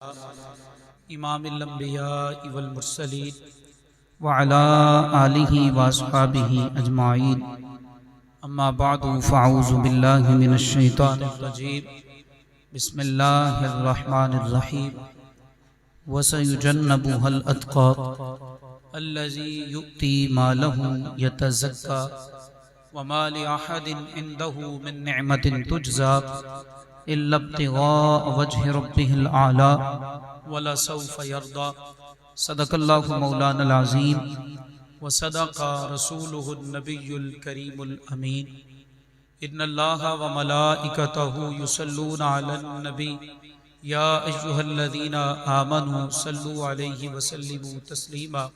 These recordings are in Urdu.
امام الانبیاء والمرسلین وعلى آلہ واصحابہ اجمعین اما بعد فاعوذ باللہ من الشیطان الرجیم بسم اللہ الرحمن الرحیم وسیجنبها الاتقى الذی یؤتی مالہ یتزکى وما لأحد عنده من نعمة تجزى إلا ابتغاء وجه ربه الأعلى ولسوف يرضى صدق الله مولانا العظيم وصدق رسوله النبي الكريم الأمين إن الله وملائكته يصلون على النبي يا أيها الذين آمنوا صلوا عليه وسلموا تسليما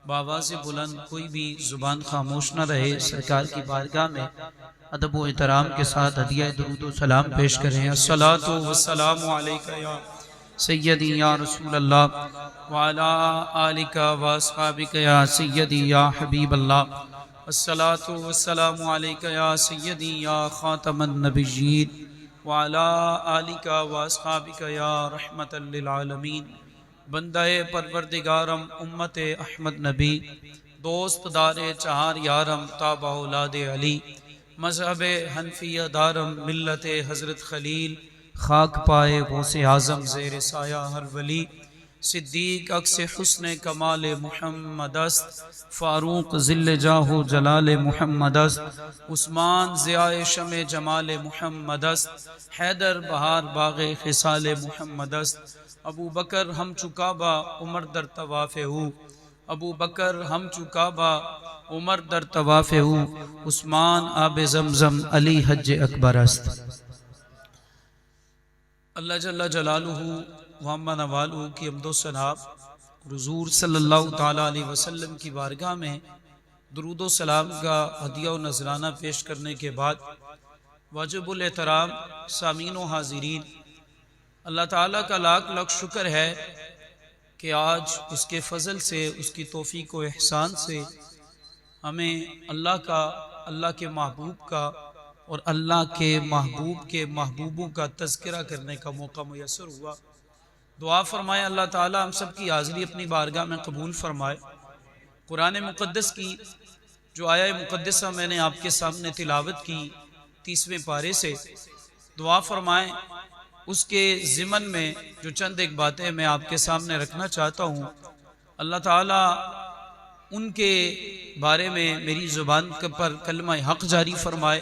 بآواز بلند کوئی بھی زبان خاموش نہ رہے، سرکار کی بارگاہ میں ادب و احترام کے ساتھ ہدیہ درود و سلام پیش کریں۔ الصلاۃ والسلام علیک یا سیدی یا رسول اللہ وعلی آلک واصحابک یا سیدی یا حبیب اللہ۔ الصلاۃ والسلام علیک یا سیدی یا خاتم النبیین وعلی آلک واصحابک یا رحمت للعالمین۔ بندہ پروردگارم امت احمد نبی، دوست دار چہار یارم تابع اولاد علی، مذہب حنفیہ دارم ملت حضرت خلیل، خاک پائے غوث اعظم زیر سایہ ہر ولی، صدیق عکس حسن کمال محمد است، فاروق ذل جاہ و جلال محمد است، عثمان ضیاء شمع جمال محمد است، حیدر بہار باغ خصال محمد است، ابو بکر ہم چکابا عمر در طواف ہو، ابو بکر ہم چکابا عمر در طواف ہو، عثمان آب زمزم علی حج اکبر است۔ اللہ جل جلالہ وعم نوالہ کی حمد و ثنا حضور صلی اللہ تعالیٰ علیہ وسلم کی بارگاہ میں درود و سلام کا ہدیہ و نذرانہ پیش کرنے کے بعد واجب الاحترام سامعین و حاضرین، اللہ تعالیٰ کا لاکھ لاکھ شکر ہے کہ آج اس کے فضل سے، اس کی توفیق و احسان سے ہمیں اللہ کے محبوب کا اور اللہ کے محبوب کے محبوبوں کا تذکرہ کرنے کا موقع میسر ہوا۔ دعا فرمائے اللہ تعالیٰ ہم سب کی حاضری اپنی بارگاہ میں قبول فرمائے۔ قرآن مقدس کی جو آیہ مقدسہ میں نے آپ کے سامنے تلاوت کی 30ویں پارے سے، دعا فرمائے اس کے ضمن میں جو چند ایک باتیں میں آپ کے سامنے رکھنا چاہتا ہوں، اللہ تعالیٰ ان کے بارے میں میری زبان پر کلمہ حق جاری فرمائے،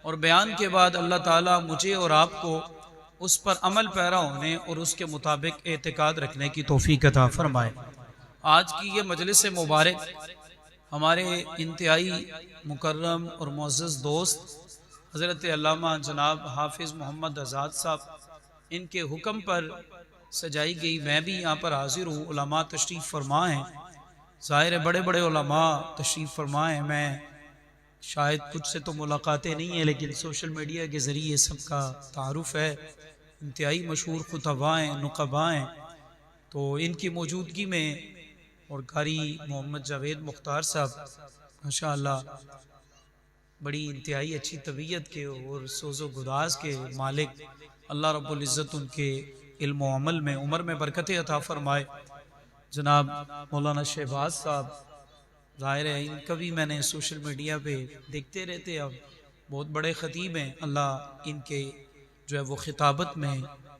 اور بیان کے بعد اللہ تعالیٰ مجھے اور آپ کو اس پر عمل پیرا ہونے اور اس کے مطابق اعتقاد رکھنے کی توفیق عطا فرمائے۔ آج کی یہ مجلس مبارک ہمارے انتہائی مکرم اور معزز دوست حضرت علامہ جناب حافظ محمد آزاد صاحب، ان کے حکم پر سجائی گئی۔ میں بھی یہاں پر حاضر ہوں، علماء تشریف فرما ہیں، ظاہر ہے بڑے بڑے علماء تشریف فرما ہیں۔ میں شاید کچھ سے تو ملاقاتیں نہیں ہیں، لیکن سوشل میڈیا کے ذریعے سب کا تعارف ہے۔ انتہائی مشہور خطباء ہیں، نقباء ہیں، تو ان کی موجودگی میں اور قاری محمد جاوید مختار صاحب ماشاءاللہ بڑی انتہائی اچھی طبیعت کے اور سوز و گداز کے مالک، اللہ رب العزت ان کے علم و عمل میں عمر میں برکت عطا فرمائے۔ جناب مولانا شہباز صاحب، ظاہر ہے ان کا بھی میں نے سوشل میڈیا پہ دیکھتے رہتے، اب بہت بڑے خطیب ہیں، اللہ ان کے جو ہے وہ خطابت میں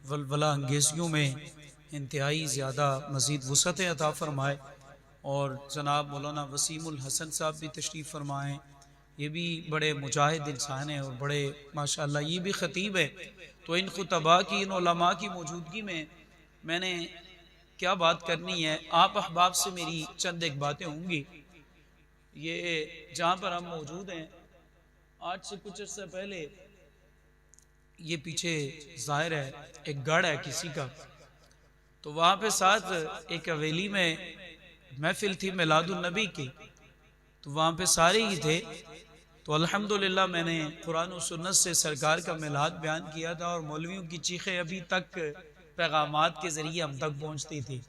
ولولہ انگیزیوں میں انتہائی زیادہ مزید وسعت عطا فرمائے۔ اور جناب مولانا وسیم الحسن صاحب بھی تشریف فرمائیں، یہ بھی بڑے مجاہد انسان ہیں اور بڑے ماشاءاللہ یہ بھی خطیب ہے۔ تو ان خطباء کی، ان علماء کی موجودگی میں نے کیا بات کرنی ہے، آپ احباب سے میری چند ایک باتیں ہوں گی۔ یہ جہاں پر ہم موجود ہیں، آج سے کچھ عرصہ پہلے یہ پیچھے ظاہر ہے ایک گڑھ ہے کسی کا، تو وہاں پہ ساتھ ایک حویلی میں محفل تھی میلاد النبی کی، تو وہاں پہ سارے ہی تھے۔ تو الحمدللہ میں نے قرآن و سنت سے سرکار کا میلاد بیان کیا تھا، اور مولویوں کی چیخیں ابھی تک پیغامات کے ذریعے ہم تک پہنچتی تھی۔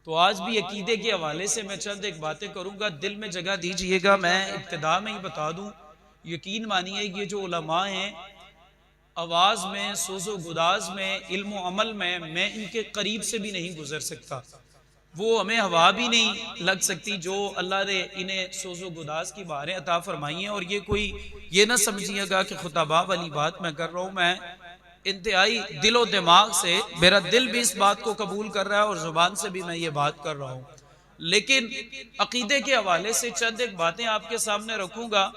تو آج بھی عقیدے کے حوالے سے میں چند ایک باتیں کروں گا، دل میں جگہ دیجئے گا۔ میں ابتدا میں ہی بتا دوں، یقین مانیے یہ جو علماء ہیں آواز میں، سوز و گداز میں، علم و عمل میں ان کے قریب سے بھی نہیں گزر سکتا، وہ ہمیں ہوا بھی نہیں لگ سکتی جو اللہ نے انہیں سوز و گداز کی بہاریں عطا فرمائی ہیں۔ اور یہ کوئی یہ نہ سمجھیے گا کہ خطبہ والی بات میں کر رہا ہوں، میں انتہائی دل و دماغ سے، میرا دل بھی اس بات کو قبول کر رہا ہے اور زبان سے بھی میں یہ بات کر رہا ہوں، لیکن عقیدے کے حوالے سے چند ایک باتیں آپ کے سامنے رکھوں گا۔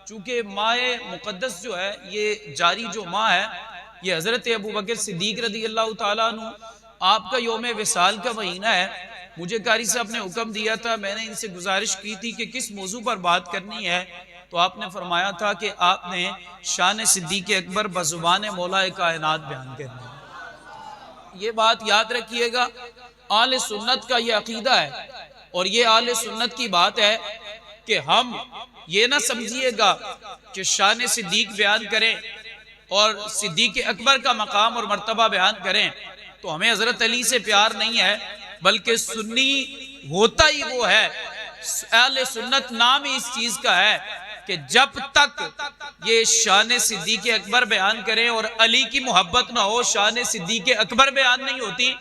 چونکہ ماہ مقدس جو ہے، یہ جاری جو ماہ ہے، یہ حضرت ابوبکر صدیق رضی اللہ تعالیٰ عنہ آپ کا یوم وصال کا مہینہ ہے۔ مجھے قاری صاحب نے حکم دیا تھا، میں نے ان سے گزارش کی تھی کہ کس موضوع پر بات کرنی ہے، تو آپ نے فرمایا تھا کہ آپ نے شان صدیق اکبر بزبان مولا کائنات بیان کرنی ہے۔ یہ بات یاد رکھیے گا، اہل سنت کا یہ عقیدہ ہے، اور یہ اہل سنت کی بات ہے کہ ہم یہ نہ سمجھیے گا کہ شان صدیق بیان کریں اور صدیق اکبر کا مقام اور مرتبہ بیان کریں تو ہمیں حضرت علی سے پیار نہیں ہے، بلکہ سنی ہوتا ہی وہ ہے، اہل سنت نام ہی اس چیز کا ہے کہ جب تک یہ شان صدیق اکبر بیان کریں اور علی کی محبت نہ ہو، شان صدیق اکبر بیان نہیں ہوتی،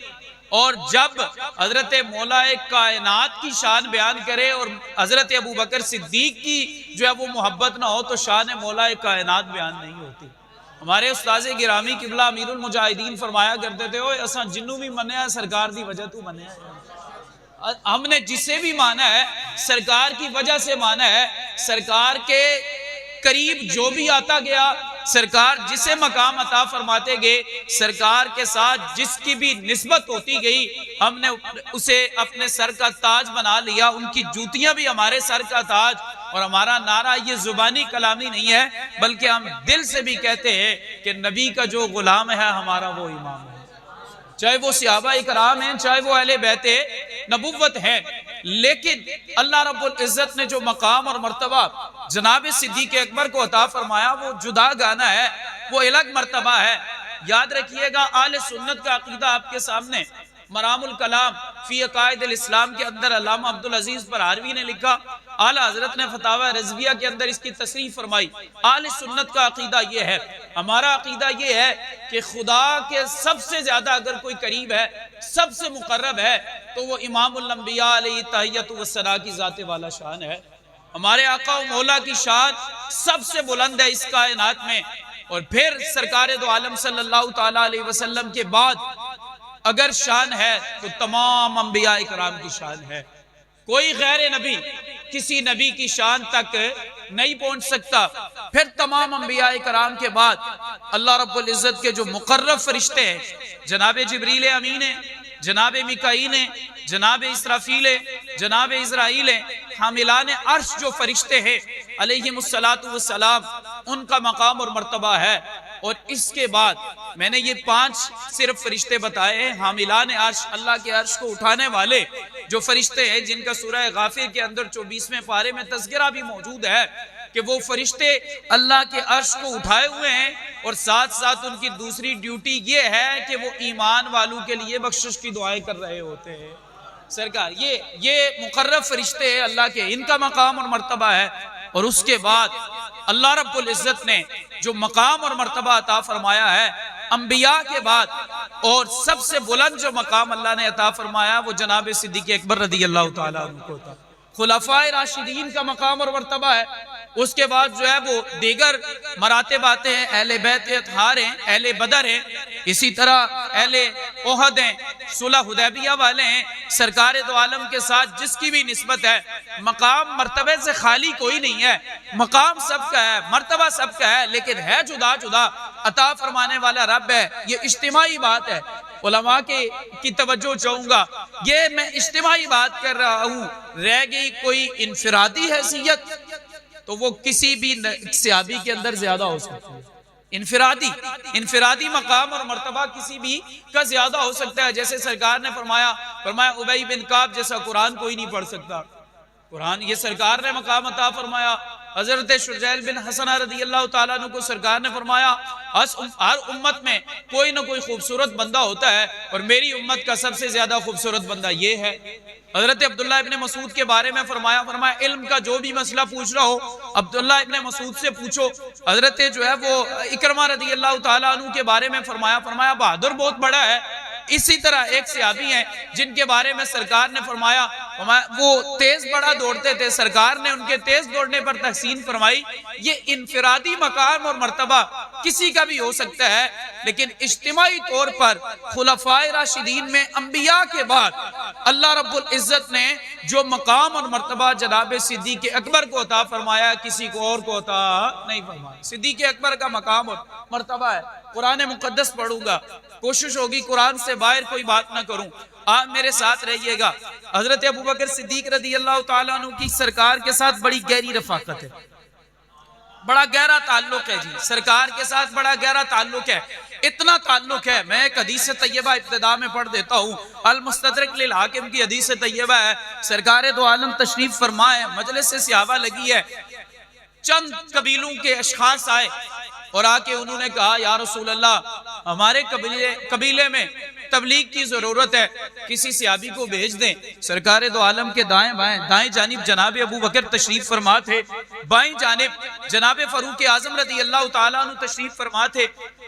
اور جب حضرت مولا کائنات کی شان بیان کرے اور حضرت ابوبکر صدیق کی جو ہے وہ محبت نہ ہو تو شان مولا کائنات بیان نہیں ہوتی۔ ہمارے استاذ گرامی قبلہ امیر المجاہدین فرمایا کرتے تھے، اوے اساں جنوں بھی منیا سرکار دی وجہ تو منیا ہے۔ ہم نے جسے بھی مانا ہے سرکار کی وجہ سے مانا ہے، سرکار کے قریب جو بھی آتا گیا، سرکار جسے مقام عطا فرماتے گئے، سرکار کے ساتھ جس کی بھی نسبت ہوتی گئی، ہم نے اسے اپنے سر کا تاج بنا لیا، ان کی جوتیاں بھی ہمارے سر کا تاج، اور ہمارا نعرہ یہ زبانی کلامی نہیں ہے بلکہ ہم دل سے بھی کہتے ہیں کہ نبی کا جو غلام ہے ہمارا وہ امام ہے، چاہے وہ صحابہ اکرام ہیں، چاہے وہ اہل بیت نبوت ہیں، لیکن اللہ رب العزت نے جو مقام اور مرتبہ جناب صدیق اکبر کو عطا فرمایا وہ جدا گانا ہے، وہ الگ مرتبہ ہے۔ یاد رکھیے گا، اہل سنت کا عقیدہ آپ کے سامنے مرام الکلام فی عقائد الاسلام کے اندر علامہ عبدالعزیز برہاروی نے لکھا، اعلی حضرت نے فتاوی رضویہ کے اندر اس کی تصریح فرمائی۔ اہل سنت کا عقیدہ یہ ہے، ہمارا عقیدہ یہ ہے کہ خدا کے سب سے زیادہ اگر کوئی قریب ہے، سب سے مقرب ہے، تو وہ امام الانبیاء علیہ تحیۃ والثناء کی ذات والا شان ہے۔ ہمارے آقا و مولا کی شان سب سے بلند ہے اس کائنات میں، اور پھر سرکار دو عالم صلی اللہ تعالیٰ علیہ وسلم کے بعد اگر شان ہے تو تمام انبیاء کرام کی شان ہے۔ کوئی غیر نبی کسی نبی کی شان تک نہیں پہنچ سکتا۔ پھر تمام انبیاء کرام کے بعد اللہ رب العزت کے جو مقرب فرشتے ہیں، جناب جبریل امین ہیں، جناب میکائیل ہیں، جناب اسرافیل ہیں، جناب اسرائیل ہیں، حاملان عرش جو فرشتے ہیں علیہم السلام، ان کا مقام اور مرتبہ ہے۔ اور اس کے بعد میں نے یہ 5 صرف فرشتے بتائے ہیں، حاملان عرش، اللہ کے عرش کو اٹھانے والے جو فرشتے ہیں، جن کا سورہ غافر کے اندر 24ویں پارے میں تذکرہ بھی موجود ہے کہ وہ فرشتے اللہ کے عرش کو اٹھائے ہوئے ہیں، اور ساتھ ساتھ ان کی دوسری ڈیوٹی یہ ہے کہ وہ ایمان والوں کے لیے بخشش کی دعائیں کر رہے ہوتے ہیں۔ سرکار یہ مقرب فرشتے ہیں اللہ کے، ان کا مقام اور مرتبہ ہے۔ اور اس کے بعد اللہ رب العزت نے جو مقام اور مرتبہ عطا فرمایا ہے انبیاء کے بعد، اور سب سے بلند جو مقام اللہ نے عطا فرمایا وہ جناب صدیق اکبر رضی اللہ تعالیٰ عنہ کو تھا۔ خلفائے راشدین کا مقام اور مرتبہ ہے۔ اس کے بعد جو ہے وہ دیگر مراتب آتے ہیں، اہل بیت اطہار ہیں، اہل بدر ہیں، اسی طرح اہل احد ہیں، صلح حدیبیہ والے ہیں، سرکار دو عالم کے ساتھ جس کی بھی نسبت ہے۔ مقام مرتبے سے خالی کوئی نہیں ہے، مقام سب کا ہے، مرتبہ سب کا ہے، لیکن ہے جدا جدا، عطا فرمانے والا رب ہے۔ یہ اجتماعی بات ہے، علماء کی توجہ چاہوں گا، یہ میں اجتماعی بات کر رہا ہوں، رہ گئی کوئی انفرادی حیثیت تو وہ کسی بھی صحابی کے اندر زیادہ ہو سکتی ہے۔ انفرادی مقام اور مرتبہ کسی بھی کا زیادہ ہو سکتا ہے۔ جیسے سرکار نے فرمایا ابی بن کعب جیسا قرآن کوئی نہیں پڑھ سکتا، قرآن یہ سرکار نے مقام عطا فرمایا۔ حضرت شجیل بن حسن رضی اللہ تعالیٰ عنہ کو سرکار نے فرمایا ہر امت میں کوئی نہ کوئی خوبصورت بندہ ہوتا ہے اور میری امت کا سب سے زیادہ خوبصورت بندہ یہ ہے۔ حضرت عبداللہ ابن مسعود کے بارے میں فرمایا علم کا جو بھی مسئلہ پوچھ رہا ہو عبداللہ ابن مسعود سے پوچھو۔ حضرت جو ہے وہ اکرمہ رضی اللہ تعالیٰ عنہ کے بارے میں فرمایا بہادر بہت بڑا ہے۔ اسی طرح ایک صحابی ہیں جن کے بارے میں سرکار نے فرمایا وہ تیز بڑا دوڑتے تھے، سرکار نے ان کے تیز دوڑنے پر تحسین فرمائی۔ یہ انفرادی مقام اور مرتبہ کسی کا بھی ہو سکتا ہے، لیکن اجتماعی طور پر خلفائے راشدین میں انبیاء کے بعد اللہ رب العزت نے جو مقام اور مرتبہ جناب صدیق اکبر کو عطا فرمایا کسی کو اور کو عطا نہیں فرمایا۔ صدیق اکبر کا مقام اور مرتبہ ہے۔ قرآن مقدس پڑھوں گا، کوشش ہوگی قرآن سے باہر کوئی بات نہ کروں، آپ میرے ساتھ رہیے گا۔ حضرت ابوبکر صدیق رضی اللہ تعالیٰ عنہ کی سرکار کے ساتھ بڑی گہری رفاقت ہے، بڑا گہرا تعلق ہے جی، سرکار کے ساتھ بڑا گہرا تعلق ہے۔ اتنا تعلق ہے، میں ایک حدیث طیبہ ابتدا میں پڑھ دیتا ہوں، المستدرک للحاکم کی حدیث طیبہ ہے۔ سرکار دو عالم تشریف فرما ہے، مجلس صحابہ لگی ہے، چند قبیلوں کے اشخاص آئے اور آ کے انہوں نے کہا یا رسول اللہ ہمارے قبیلے میں تبلیغ کی ضرورت ہے، کسی صحابی کو بھیج دیں۔ سرکار دو عالم کے دائیں جانب جناب ابوبکر تشریف فرما تھے، بائیں جانب جناب فاروق اعظم رضی اللہ تعالیٰ عنہ تشریف فرما تھے۔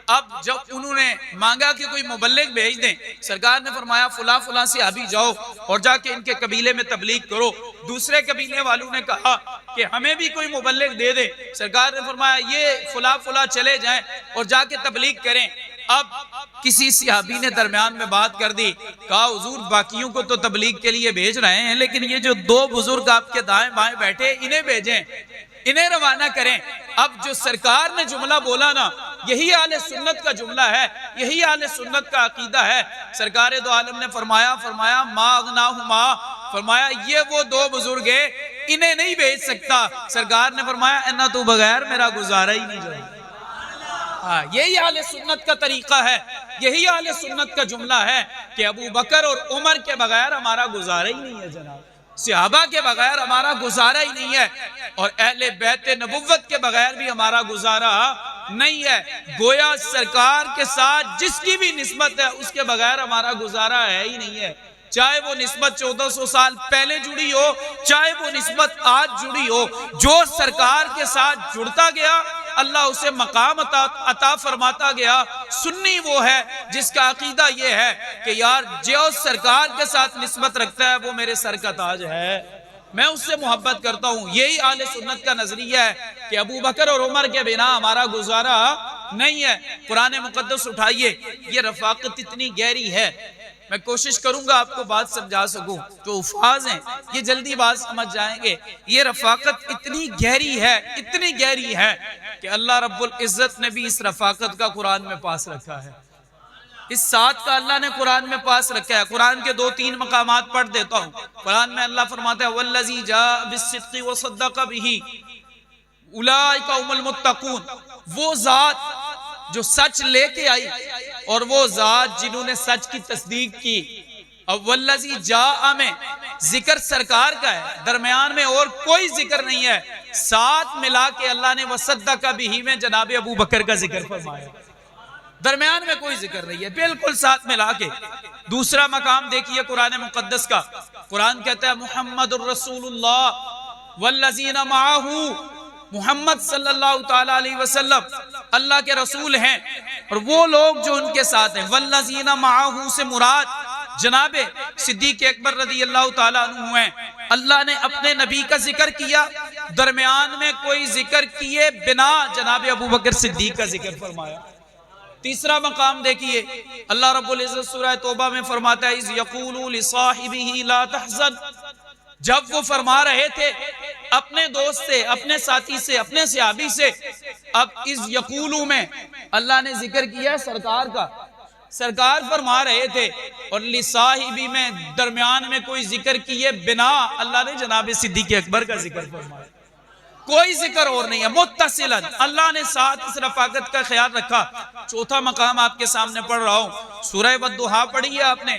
اب جب انہوں نے مانگا کہ کوئی مبلغ بھیج دیں، سرکار نے فرمایا فلاں فلاں صحابی جاؤ اور جا کے ان کے قبیلے میں تبلیغ کرو۔ دوسرے قبیلے والوں نے کہا کہ ہمیں بھی کوئی مبلغ دے دے، سرکار نے فرمایا یہ فلاں فلاں چلے جائیں اور جا کے تبلیغ کریں۔ اب کسی صحابی نے درمیان میں بات کر دی، کہا حضور باقیوں کو تو تبلیغ کے لیے بھیج رہے ہیں، لیکن یہ جو دو بزرگ آپ کے دائیں بائیں بیٹھے انہیں بھیجیں، انہیں روانہ کریں۔ اب جو سرکار نے جملہ بولا نا، یہی اہل سنت کا جملہ ہے، یہی اہل سنت کا عقیدہ ہے۔ سرکار دو عالم نے فرمایا ما اغناہما، فرمایا یہ وہ دو بزرگ ہیں، انہیں نہیں بھیج سکتا۔ سرکار نے فرمایا انہاں تو بغیر میرا گزارا ہی نہیں جائے۔ یہی اہل سنت کا طریقہ ہے، یہی اہل سنت کا جملہ ہے کہ ابو بکر اور عمر کے بغیر ہمارا گزارا ہی نہیں ہے جناب، صحابہ کے بغیر ہمارا گزارا ہی نہیں ہے، اور اہل بیت نبوت کے بغیر بھی ہمارا گزارا نہیں ہے۔ گویا سرکار کے ساتھ جس کی بھی نسبت ہے اس کے بغیر ہمارا گزارا ہے ہی نہیں ہے، چاہے وہ نسبت 1400 سال پہلے جڑی ہو، چاہے وہ نسبت آج جڑی ہو۔ جو سرکار کے ساتھ جڑتا گیا اللہ اسے مقام عطا فرماتا گیا۔ سنی وہ ہے جس کا عقیدہ یہ ہے کہ یار جو سرکار کے ساتھ نسبت رکھتا ہے وہ میرے سر کا تاج ہے، میں اس سے محبت کرتا ہوں۔ یہی اہل سنت کا نظریہ ہے کہ ابو بکر اور عمر کے بنا ہمارا گزارا نہیں ہے۔ قرآن مقدس اٹھائیے، یہ رفاقت اتنی گہری ہے، میں کوشش کروں گا آپ کو بات سمجھا سکوں، جو الفاظ ہیں یہ جلدی بات سمجھ جائیں گے۔ یہ رفاقت اتنی گہری ہے، اتنی گہری ہے کہ اللہ رب العزت نے بھی اس رفاقت کا قرآن میں پاس رکھا ہے، اس ساتھ کا اللہ نے قرآن میں پاس رکھا ہے۔ قرآن کے 2-3 مقامات پڑھ دیتا ہوں۔ قرآن میں اللہ فرماتا ہے وَالَّذِي جَاءَ بِالصِّدْقِ وَصَدَّقَ بِهِ أُولَٰئِكَ هُمُ الْمُتَّقُونَ، وہ ذات جو سچ لے کے آئی اور وہ ذات جنہوں نے سچ کی تصدیق کی۔ اب والذی جاء میں ذکر سرکار کا ہے، درمیان میں اور کوئی ذکر نہیں ہے، ساتھ ملا کے اللہ نے وصدق بہ میں جناب ابو بکر کا ذکر فرمایا، درمیان میں کوئی ذکر نہیں ہے، بالکل ساتھ ملا کے۔ دوسرا مقام دیکھیے قرآن مقدس کا، قرآن کہتا ہے محمد الرسول اللہ والذین معہ، محمد صلی اللہ تعالیٰ علیہ وسلم اللہ کے رسول ہیں اور وہ لوگ جو ان کے ساتھ ہیں۔ والذین معہ سے مراد جناب صدیق اکبر رضی اللہ تعالیٰ عنہ ہیں۔ اللہ نے اپنے نبی کا ذکر کیا، درمیان میں کوئی ذکر کیے بنا جناب ابو بکر صدیق کا ذکر فرمایا۔ تیسرا مقام دیکھیے، اللہ رب العزت سورہ توبہ میں فرماتا ہے اذ یقول لصاحبہ لا تحزن، جب وہ فرما رہے تھے اپنے دوست سے، اپنے ساتھی سے، اپنے صحابی سے۔ اب اس یقولو میں اللہ نے ذکر کیا سرکار کا، سرکار فرما رہے تھے، اور لصاحبی میں درمیان میں کوئی ذکر کیے بنا اللہ نے جناب صدیق اکبر کا ذکر فرمایا، کوئی ذکر اور نہیں ہے، متصلاً اللہ نے ساتھ اس رفاقت کا خیال رکھا۔ چوتھا مقام آپ کے سامنے پڑھ رہا ہوں، سورہ والضحیٰ پڑھی ہے آپ نے،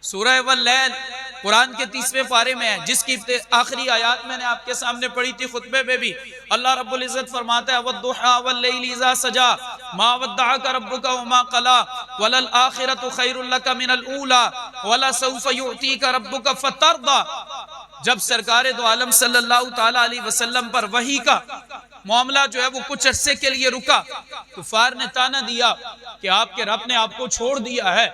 سورہ واللیل، قرآن کے 30ویں پارے میں ہے، جس کی آخری آیات میں نے آپ کے سامنے پڑھی تھی خطبے میں بھی۔ اللہ رب العزت فرماتا ہے وَالضُّحَىٰ وَاللَّيْلِ إِذَا سَجَىٰ مَا وَدَّعَكَ رَبُّكَ وَمَا قَلَىٰ وَلَلْآخِرَةُ خَيْرٌ لَكَ مِنَ الْأُولَىٰ وَلَسَوْفَ يُعْطِيكَ رَبُّكَ فَتَرْضَىٰ۔ جب سرکار دو عالم صلی اللہ تعالیٰ علیہ وسلم پر وحی کا معاملہ جو ہے وہ کچھ عرصے کے لیے رکا، کفار نے تانا دیا کہ آپ کے رب نے آپ کو چھوڑ دیا ہے،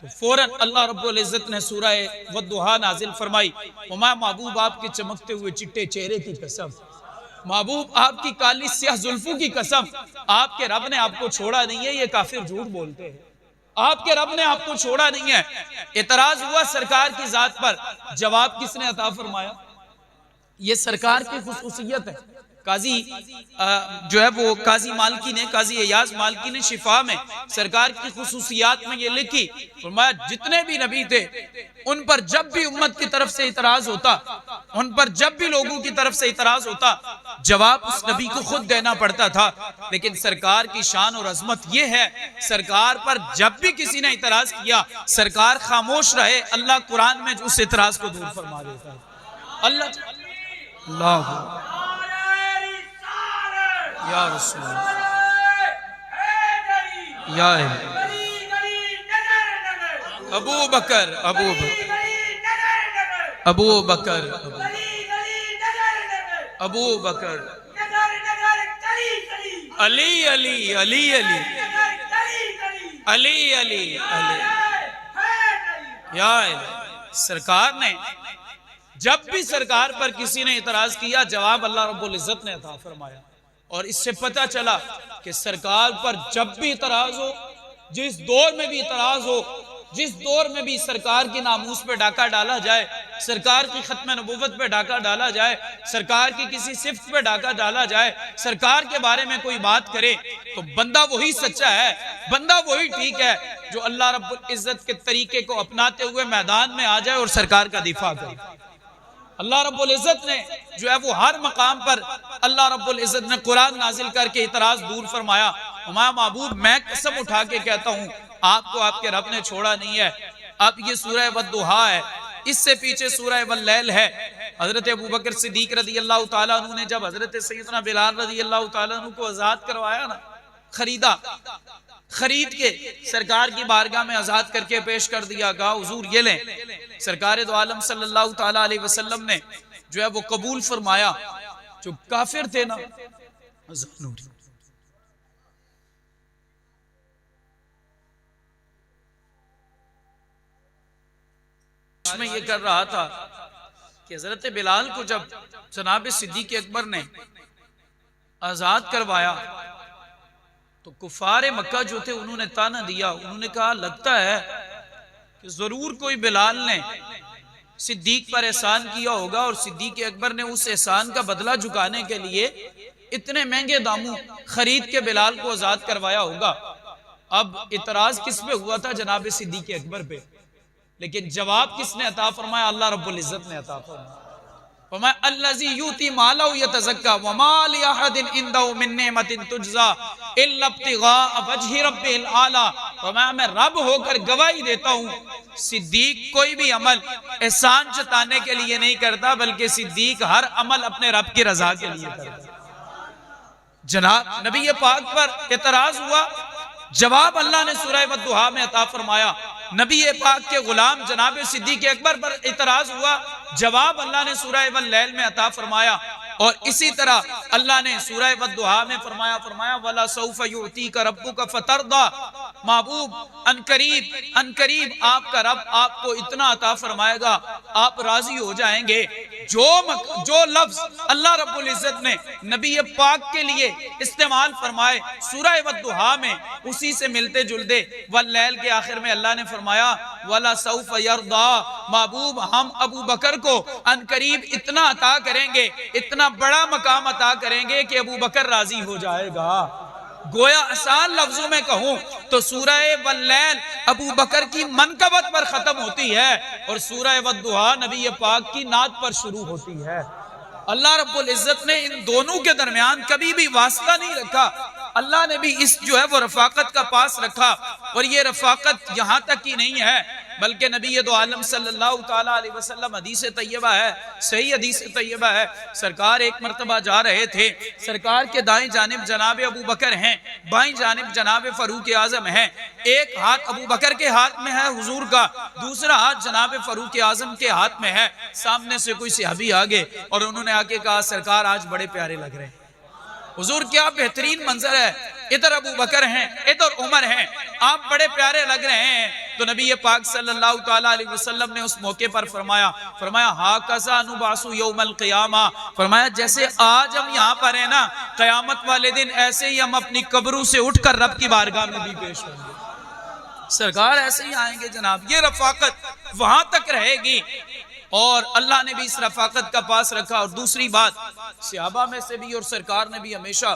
تو فوراً اللہ رب العزت نے سورہ والضحیٰ نازل فرمائی۔ وما محبوب آپ کے چمکتے ہوئے چٹے چہرے کی قسم، محبوب آپ کی کالی سیاہ زلفوں کی قسم، آپ کے رب نے آپ کو چھوڑا نہیں ہے۔ یہ کافر جھوٹ بولتے ہیں، آپ کے رب نے آپ کو چھوڑا نہیں ہے۔ اعتراض ہوا سرکار کی ذات پر، جواب کس نے عطا فرمایا؟ یہ سرکار کی خصوصیت ہے۔ قاضی جو ہے وہ قاضی مالکی نے، قاضی ایاز مالکی نے شفا میں سرکار کی خصوصیات میں یہ لکھی، فرمایا جتنے بھی نبی تھے ان پر جب بھی امت کی طرف سے اعتراض ہوتا، ان پر جب بھی لوگوں کی طرف سے اعتراض ہوتا، جواب اس نبی کو خود دینا پڑتا تھا۔ لیکن سرکار کی شان اور عظمت یہ ہے، سرکار پر جب بھی کسی نے اعتراض کیا سرکار خاموش رہے، اللہ قرآن میں اس اعتراض کو دور فرما دیتا ہے۔ اللہ یا رسول یا ابو بکر ابو بکر ابو بکر ابو بکر علی علی علی علی علی علی علی یا سرکار نے جب بھی سرکار پر کسی نے اعتراض کیا جواب اللہ رب العزت نے عطا فرمایا۔ اور اس سے پتہ چلا کہ سرکار پر جب بھی اعتراض ہو، جس دور میں بھی اعتراض ہو، جس دور میں بھی سرکار کی ناموس پہ ڈاکہ ڈالا جائے، سرکار کی ختم نبوت پہ ڈاکہ ڈالا جائے، سرکار کی کسی صفت پہ ڈاکہ ڈالا جائے، سرکار کے بارے میں کوئی بات کرے تو بندہ وہی سچا ہے، بندہ وہی ٹھیک ہے جو اللہ رب العزت کے طریقے کو اپناتے ہوئے میدان میں آ جائے اور سرکار کا دفاع کرے۔ اللہ رب العزت نے جو ہے وہ ہر مقام پر اللہ رب العزت نے قرآن نازل کر کے اعتراض دور فرمایا۔ ہمارا محبوب میں قسم اٹھا کے کہتا ہوں آپ کو آپ کے رب نے چھوڑا نہیں ہے۔ اب یہ سورہ والضحیٰ ہے، اس سے پیچھے سورہ واللیل ہے۔ حضرت ابوبکر صدیق رضی اللہ تعالیٰ عنہ نے جب حضرت سیدنا بلال رضی اللہ تعالیٰ عنہ کو آزاد کروایا نا، خرید کے سرکار کی بارگاہ میں آزاد کر کے پیش کر دیا، کہا حضور یہ لیں۔ سرکار دو عالم صلی اللہ تعالیٰ علیہ وسلم نے جو ہے وہ قبول فرمایا۔ جو کافر تھے نا، میں یہ کر رہا تھا کہ حضرت بلال کو جب جناب صدیق اکبر نے آزاد کروایا تو کفار مکہ جو تھے انہوں نے تانا دیا، انہوں نے کہا لگتا ہے کہ ضرور کوئی بلال نے صدیق پر احسان کیا ہوگا اور صدیق اکبر نے اس احسان کا بدلہ چکانے کے لیے اتنے مہنگے داموں خرید کے بلال کو آزاد کروایا ہوگا۔ اب اعتراض کس پہ ہوا تھا؟ جناب صدیق اکبر پہ، لیکن جواب کس نے عطا فرمایا؟ اللہ رب العزت نے عطا فرمایا۔ فرمایا الذی یؤتی مالہ یتزکی وما لأحد عنده من نعمت تجزی الا ابتغاء وجہ ربہ الاعلی۔ فرمایا میں رب ہو کر گواہی دیتا ہوں صدیق کوئی بھی عمل احسان جتانے کے لیے نہیں کرتا، بلکہ صدیق ہر عمل اپنے رب کی رضا کے لیے کرتا۔ جناب نبی پاک پر اعتراض ہوا، جواب اللہ نے سورہ والضحیٰ میں عطا فرمایا۔ نبی پاک کے غلام جناب صدیق اکبر پر اعتراض ہوا، جواب اللہ نے سورہ واللیل میں عطا فرمایا۔ اور اسی طرح اللہ نے سورہ والضحیٰ میں فرمایا وَلَسَوْفَ يُعْطِيكَ رَبُّكَ فَتَرْضَىٰ۔ محبوب ان قریب آپ کا رب آپ کو اتنا عطا فرمائے گا آپ راضی ہو جائیں گے۔ جو لفظ اللہ رب العزت نے نبی پاک کے لیے استعمال فرمائے سورہ والضحیٰ میں اسی سے ملتے جلتے واللیل کے آخر میں اللہ نے فرمایا وَلَسَوْفَ يَرْضَىٰ۔ محبوب ہم ابو بکر کو ان قریب اتنا عطا کریں گے، اتنا بڑا مقام عطا کریں گے کہ ابو بکر راضی ہو جائے گا۔ گویا آسان لفظوں میں کہوں تو سورہ واللیل ابو بکر کی منقبت پر ختم ہوتی ہے اور سورہ والضحیٰ نبی پاک کی نعت پر شروع ہوتی ہے۔ اللہ رب العزت نے ان دونوں کے درمیان کبھی بھی واسطہ نہیں رکھا۔ اللہ نے بھی اس جو ہے وہ رفاقت کا پاس رکھا، اور یہ رفاقت یہاں تک ہی نہیں ہے بلکہ نبی دو عالم صلی اللہ تعالیٰ علیہ وسلم، حدیث طیبہ ہے، صحیح حدیث طیبہ ہے، سرکار ایک مرتبہ جا رہے تھے، سرکار کے دائیں جانب جناب ابو بکر ہیں، بائیں جانب جناب فاروق اعظم ہیں، ایک ہاتھ ابو بکر کے ہاتھ میں ہے حضور کا، دوسرا ہاتھ جناب فاروق اعظم کے ہاتھ میں ہے۔ سامنے سے کوئی صحابی آگے اور انہوں نے آگے کہا سرکار آج بڑے پیارے لگ رہے ہیں، حضور کیا بہترین منظر ہے، ادھر ابو بکر ہیں ادھر عمر ہیں، آپ بڑے پیارے لگ رہے ہیں۔ تو نبی پاک صلی اللہ تعالیٰ علیہ وسلم نے اس موقع پر فرمایا ہاکذا نبعث یوم القیامہ، فرمایا جیسے آج ہم یہاں پر ہیں نا، قیامت والے دن ایسے ہی ہم اپنی قبروں سے اٹھ کر رب کی بارگاہ میں بھی پیش ہوں گے، سرکار ایسے ہی آئیں گے جناب۔ یہ رفاقت وہاں تک رہے گی اور اللہ نے بھی اس رفاقت کا پاس رکھا۔ اور دوسری بات، صحابہ میں سے بھی اور سرکار نے بھی ہمیشہ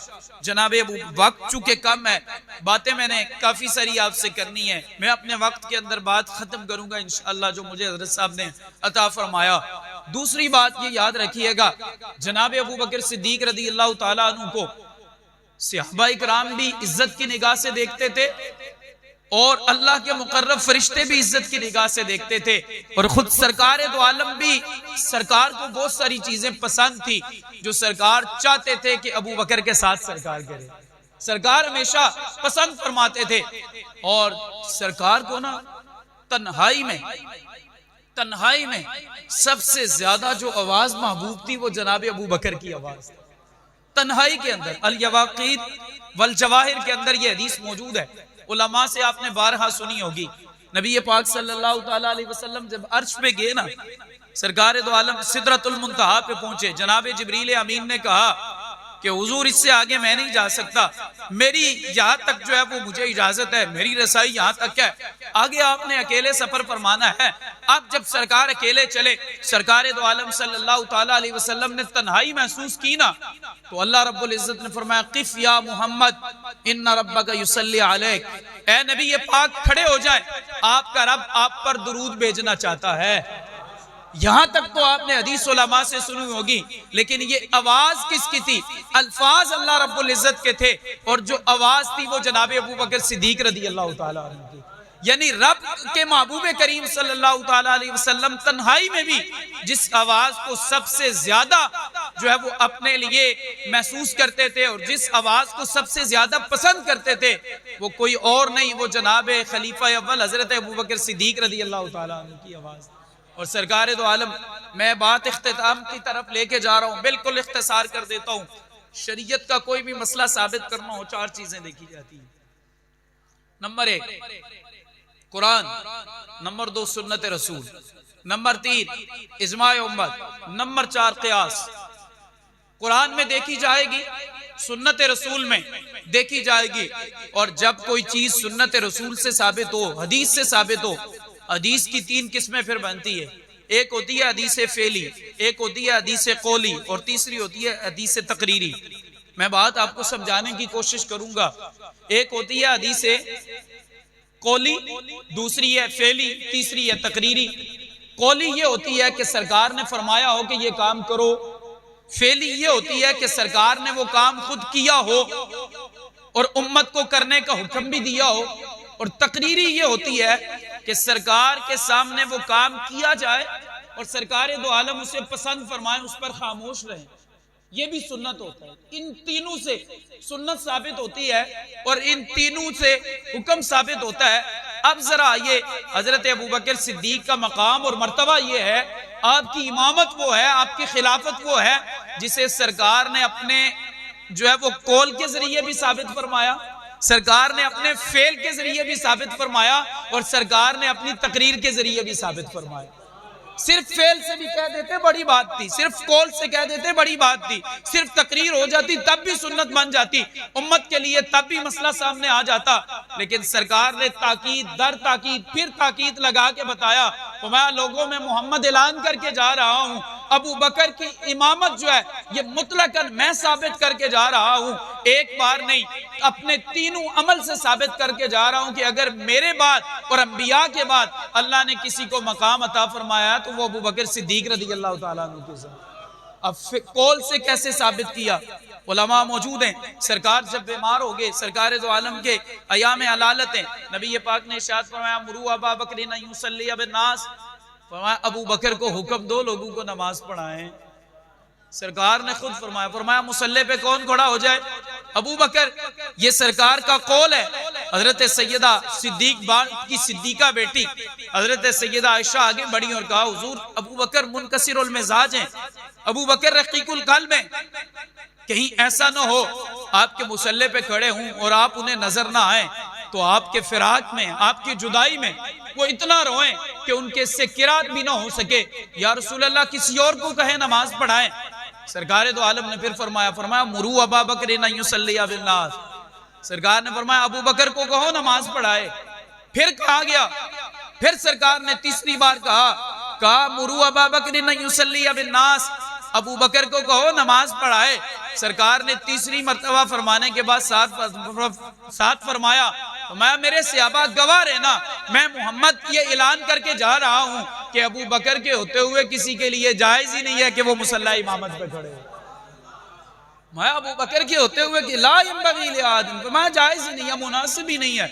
جناب ابو، وقت چونکہ کم ہے، باتیں میں نے کافی ساری آپ سے کرنی ہے، میں اپنے وقت کے اندر بات ختم کروں گا انشاءاللہ جو مجھے حضرت صاحب نے عطا فرمایا۔ دوسری بات یہ یاد رکھیے گا، جناب ابو بکر صدیق رضی اللہ تعالیٰ عنہ کو صحابہ اکرام بھی عزت کی نگاہ سے دیکھتے تھے اور اللہ کے مقرب فرشتے بھی عزت کی نگاہ سے دیکھتے تھے، اور خود سرکار دو عالم بھی سرکار کو بہت ساری چیزیں پسند تھی جو سرکار چاہتے تھے کہ ابو بکر کے ساتھ سرکار کرے، سرکار ہمیشہ پسند فرماتے تھے۔ اور سرکار کو نا تنہائی میں سب سے زیادہ جو آواز محبوب تھی وہ جناب ابو بکر کی آواز، تنہائی کے اندر۔ الیواقیت والجواہر کے اندر یہ حدیث موجود ہے، علماء سے آپ نے بارہا سنی ہوگی۔ نبی پاک صلی اللہ تعالیٰ علیہ وسلم جب عرش پہ گئے نا، سرکار دو عالم سدرۃ المنتہا پہ پہنچے، جناب جبریل امین نے کہا کہ حضور اس سے آگے میں نہیں جا سکتا، میری یہاں تک جو ہے وہ مجھے اجازت ہے، میری رسائی یہاں تک ہے، آگے آپ نے اکیلے سفر فرمانا ہے۔ اب جب سرکار اکیلے چلے، سرکار دو عالم صلی اللہ تعالیٰ علیہ وسلم نے تنہائی محسوس کی نا، تو اللہ رب العزت نے فرمایا قف یا محمد ان ربک یصلی علیک، اے نبی پاک کھڑے ہو جائیں، آپ کا رب آپ پر درود بھیجنا چاہتا ہے۔ یہاں تک تو آپ نے حدیث علماء سے سنی ہوگی، لیکن یہ آواز کس کی تھی؟ الفاظ اللہ رب العزت کے تھے، اور جو آواز تھی وہ جناب ابو بکر صدیق رضی اللہ تعالیٰ عنہ کی۔ یعنی رب کے محبوب کریم صلی اللہ تعالیٰ علیہ وسلم تنہائی میں بھی جس آواز کو سب سے زیادہ جو ہے وہ اپنے لیے محسوس کرتے تھے اور جس آواز کو سب سے زیادہ پسند کرتے تھے، وہ کوئی اور نہیں، وہ جناب خلیفہ اول حضرت ابو بکر صدیق رضی اللہ تعالیٰ عنہ کی آواز۔ اور سرکار دو عالم، میں بات اختتام کی طرف لے کے جا رہا ہوں، بالکل اختصار کر دیتا ہوں۔ شریعت کا کوئی بھی مسئلہ ثابت کرنا ہو، چار چیزیں دیکھی جاتی ہیں۔ نمبر 1 قرآن، نمبر 2 سنت رسول، نمبر 3 اجماع امت، نمبر 4 قیاس۔ قرآن میں دیکھی جائے گی، سنت رسول میں دیکھی جائے گی، اور جب کوئی چیز سنت رسول سے ثابت ہو، حدیث سے ثابت ہو، حدیث کی 3 قسمیں پھر بنتی ہے، ایک ہوتی ہے حدیث فعلی، ایک ہوتی ہے حدیث قولی، اور تیسری ہوتی ہے حدیث تقریری۔ میں بات آپ کو سمجھانے کی کوشش کروں گا۔ ایک ہوتی ہے حدیث قولی، دوسری ہے فعلی، تیسری ہے تقریری۔ قولی یہ ہوتی ہے کہ سرکار نے فرمایا ہو کہ یہ کام کرو، فعلی یہ ہوتی ہے کہ سرکار نے وہ کام خود کیا ہو اور امت کو کرنے کا حکم بھی دیا ہو، اور تقریری یہ ہوتی ہے کہ سرکار کے سامنے وہ کام کیا جائے اور سرکار دو عالم اسے پسند فرمائیں، اس پر خاموش رہیں، یہ بھی سنت ہوتا ہے۔ ان تینوں سے سنت ثابت ہوتی ہے اور ان تینوں سے حکم ثابت ہوتا ہے۔ اب ذرا یہ حضرت ابوبکر صدیق کا مقام اور مرتبہ یہ ہے، آپ کی امامت وہ ہے، آپ کی خلافت وہ ہے جسے سرکار نے اپنے جو ہے وہ قول کے ذریعے بھی ثابت فرمایا، سرکار نے اپنے فعل کے ذریعے بھی ثابت فرمایا، اور سرکار نے اپنی تقریر کے ذریعے بھی ثابت فرمایا۔ صرف فعل سے بھی کہہ دیتے بڑی بات تھی، صرف قول سے کہہ دیتے بڑی بات تھی، صرف تقریر ہو جاتی تب بھی سنت بن جاتی، امت کے لیے تب بھی مسئلہ سامنے آ جاتا، لیکن سرکار نے تاکید در تاکید پھر تاکید لگا کے بتایا، تو میں لوگوں میں محمد اعلان کر کے جا رہا ہوں، ابو بکر کی امامت جو ہے یہ مطلقاً میں ثابت کر کے جا رہا ہوں، ایک بار نہیں، اپنے تینوں عمل سے ثابت کر کے جا رہا ہوں کہ اگر میرے بعد اور انبیاء کے بعد اللہ نے کسی کو مقام عطا فرمایا تو وہ ابو بکر صدیق رضی اللہ تعالیٰ عنہ کے ساتھ۔ اب قول سے کیسے ثابت کیا؟ علماء موجود ہیں. سرکار جب بیمار ہو گئے، سرکار دو عالم کے ایام علالت ہیں، نبی پاک نے ارشاد فرمایا مروا ابا بکر ان یصلی بالناس، فرمایا ابو بکر کو حکم دو لوگوں کو نماز پڑھائیں. سرکار نے خود فرمایا مصلی پہ کون کھڑا ہو جائے؟ ابو بکر. یہ سرکار کا قول ہے. حضرت سیدہ کی صدیقہ بیٹی حضرت سیدہ عائشہ آگے بڑھی اور کہا حضور ابو بکر منکسر المزاج ہیں، ابو بکر رقیق القلب ہیں، کہیں ایسا نہ ہو آپ کے مصلی پہ کھڑے ہوں اور آپ انہیں نظر نہ آئیں تو آپ کے فراق میں، آپ کی جدائی میں وہ اتنا روئیں کہ ان کے سے قرات بھی نہ ہو سکے. یا رسول اللہ کسی اور کو کہے نماز پڑھائیں. سرکار دو عالم نے پھر فرمایا مرو ابا بکر ان یصلی بالناس. سرکار نے فرمایا ابو بکر کو کہو نماز پڑھائے. پھر کہا گیا، پھر سرکار نے تیسری بار کہا مرو ابا بکر ان یصلی بالناس، ابو بکر کو کہو نماز پڑھائے. سرکار نے تیسری مرتبہ فرمانے کے بعد ساتھ فرمایا میرے صحابہ گواہ رہنا، میں محمد یہ اعلان کر کے جا رہا ہوں کہ ابو بکر کے ہوتے ہوئے کسی کے لیے جائز ہی نہیں ہے کہ وہ مصلی امامت پہ کھڑے ہو. میں ابو بکر کے ہوتے ہوئے کہ لا ينبغي لأحد، میں جائز ہی نہیں ہے، مناسب ہی نہیں ہے،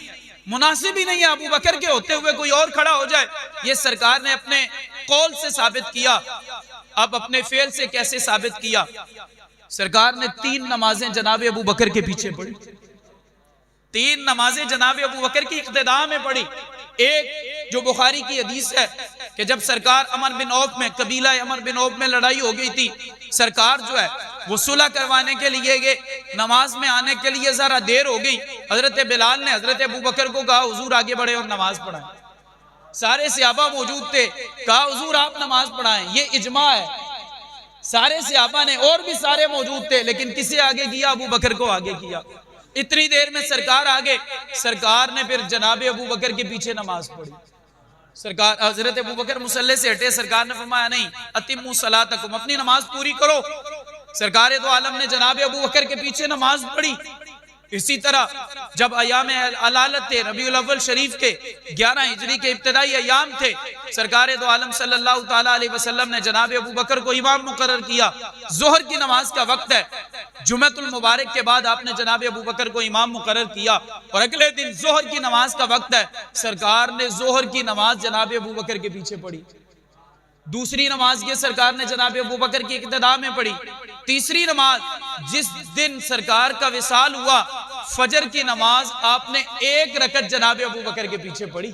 مناسب ہی نہیں ہے ابو بکر کے ہوتے ہوئے کوئی اور کھڑا ہو جائے. یہ سرکار نے اپنے قول سے ثابت کیا. اب اپنے فعل سے کیسے ثابت کیا؟ سرکار نے 3 نمازیں جناب ابو بکر کے پیچھے پڑھی. 3 نمازیں جناب ابو بکر کی اقتداء میں پڑھی. ایک جو بخاری کی حدیث ہے کہ جب سرکار عمر بن عوف میں، قبیلہ عمر بن عوف میں لڑائی ہو گئی تھی، سرکار جو ہے وہ صلح کروانے کے لیے گئے، نماز میں آنے کے لیے ذرا دیر ہو گئی. حضرت بلال نے حضرت ابو بکر کو کہا حضور آگے بڑھے اور نماز پڑھائیں. سارے صحابہ موجود تھے، کہا حضور آپ نماز پڑھائیں. یہ اجماع ہے، سارے صحابہ نے، اور بھی سارے موجود تھے، لیکن کسے آگے کیا؟ ابو بکر کو آگے کیا. اتنی دیر میں سرکار آگے، سرکار نے پھر جناب ابو بکر کے پیچھے نماز پڑھی. سرکار حضرت ابو بکر مصلی سے ہٹے، سرکار نے فرمایا نہیں اتموا صلاتکم، اپنی نماز پوری کرو. سرکار دو عالم نے جناب ابو بکر کے پیچھے نماز پڑھی. اسی طرح جب ایام علالت تھے، ربیع الاول شریف کے 11 ہجری کے ابتدائی ایام تھے، سرکار دو عالم صلی اللہ تعالیٰ علیہ وسلم نے جناب ابو بکر کو امام مقرر کیا. ظہر کی نماز کا وقت ہے، جمعۃ المبارک کے بعد آپ نے جناب ابو بکر کو امام مقرر کیا اور اگلے دن ظہر کی نماز کا وقت ہے، سرکار نے ظہر کی نماز جناب ابو بکر کے پیچھے پڑھی. دوسری نماز یہ سرکار نے جناب ابو بکر کی اقتداء میں پڑھی. تیسری نماز جس دن سرکار کا وصال ہوا، فجر کی نماز آپ نے 1 رکعت جناب ابو بکر کے پیچھے پڑھی.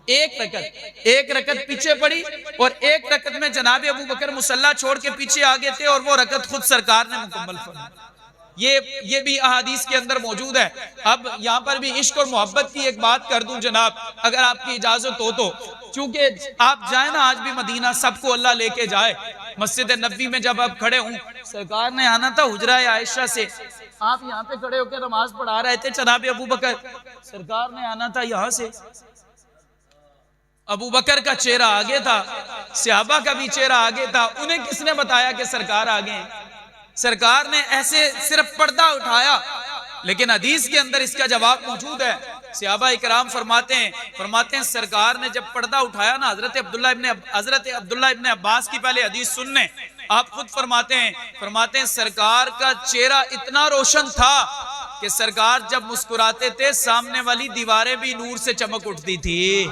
1 رکعت پیچھے پڑھی اور 1 رکعت میں جناب ابو بکر مصلی چھوڑ کے پیچھے آگے تھے اور وہ رکعت خود سرکار نے مکمل فرمائی. یہ بھی احادیث کے اندر موجود ہے. اب یہاں پر بھی عشق اور محبت کی ایک بات کر دوں جناب، اگر آپ کی اجازت ہو تو. چونکہ آپ جائیں نا، آج بھی مدینہ سب کو اللہ لے کے جائے. مسجد نبوی میں جب آپ کھڑے ہوں، سرکار نے آنا تھا حجرہ عائشہ سے، آپ یہاں پہ کھڑے ہو کے نماز پڑھا رہے تھے، جناب ابو بکر، سرکار نے آنا تھا یہاں سے. ابو بکر کا چہرہ آگے تھا، صحابہ کا بھی چہرہ آگے تھا. انہیں کس نے بتایا کہ سرکار آگے ہیں؟ سرکار نے ایسے صرف پردہ اٹھایا، لیکن حدیث کے اندر اس کا جواب موجود ہے. صحابہ اکرام فرماتے ہیں سرکار نے جب پردہ اٹھایا نا، حضرت عبداللہ ابن عباس کی پہلے حدیث سننے، آپ خود فرماتے ہیں سرکار کا چہرہ اتنا روشن تھا کہ سرکار جب مسکراتے تھے سامنے والی دیواریں بھی نور سے چمک اٹھتی تھی.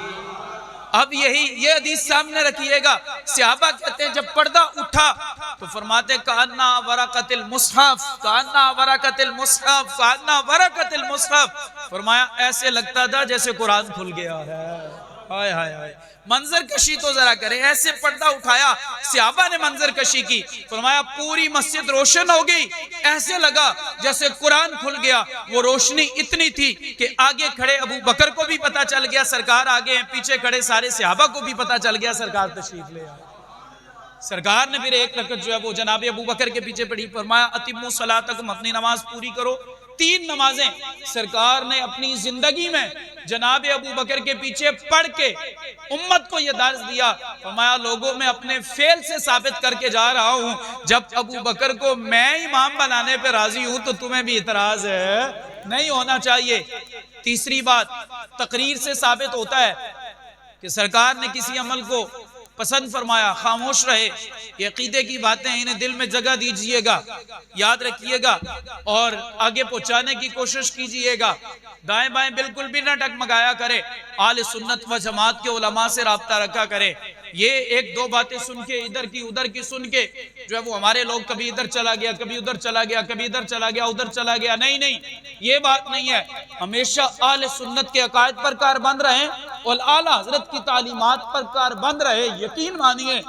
اب یہ حدیث سامنے رکھیے گا. صحابہ کہتے ہیں جب پردہ اٹھا تو فرماتے کأنہ ورقۃ المصحف، کأنہ ورقۃ المصحف، کأنہ ورقۃ المصحف. فرمایا ایسے لگتا تھا جیسے قرآن کھل گیا ہے. ہائے ہائے ہائے، منظر کشی تو ذرا کریں. ایسے پردہ اٹھایا، صحابہ نے منظر کشی کی. فرمایا پوری مسجد روشن ہو گئی، ایسے لگا جیسے قرآن کھل گیا. وہ روشنی اتنی تھی کہ آگے کھڑے ابو بکر کو بھی پتا چل گیا سرکار آگے ہیں، پیچھے کھڑے سارے صحابہ کو بھی پتا چل گیا سرکار تشریف لے آئے. سرکار نے پھر 1 رکعت جو ہے وہ جناب ابو بکر کے پیچھے پڑھی. فرمایا اتموا صلاتکم، اپنی نماز پوری کرو. 3 نمازیں سرکار نے اپنی زندگی میں جناب ابو بکر کے پیچھے پڑھ کے امت کو یہ درس دیا. فرمایا لوگوں میں اپنے فعل سے ثابت کر کے جا رہا ہوں، جب ابو بکر کو میں امام بنانے پہ راضی ہوں تو تمہیں بھی اعتراض ہے؟ نہیں ہونا چاہیے. تیسری بات، تقریر سے ثابت ہوتا ہے کہ سرکار نے کسی عمل کو پسند فرمایا خاموش رہے، یہ عقیدے کی باتیں انہیں دل میں جگہ دیجئے گا، یاد رکھیے گا اور آگے پہنچانے کی کوشش کیجئے گا۔ دائیں بائیں بالکل بھی نہ ڈگمگایا کرے، اہل سنت و جماعت کے علماء سے رابطہ رکھا کرے۔ یہ ایک دو باتیں سن کے ادھر کی سن کے جو ہے وہ ہمارے لوگ کبھی ادھر چلا گیا، کبھی ادھر چلا گیا، کبھی ادھر چلا گیا، ادھر چلا گیا، نہیں، یہ بات نہیں ہے۔ ہمیشہ اہل سنت کے عقائد پر کاربند رہیں اور اعلیٰ حضرت کی تعلیمات پر کاربند رہے۔ یقین مانیے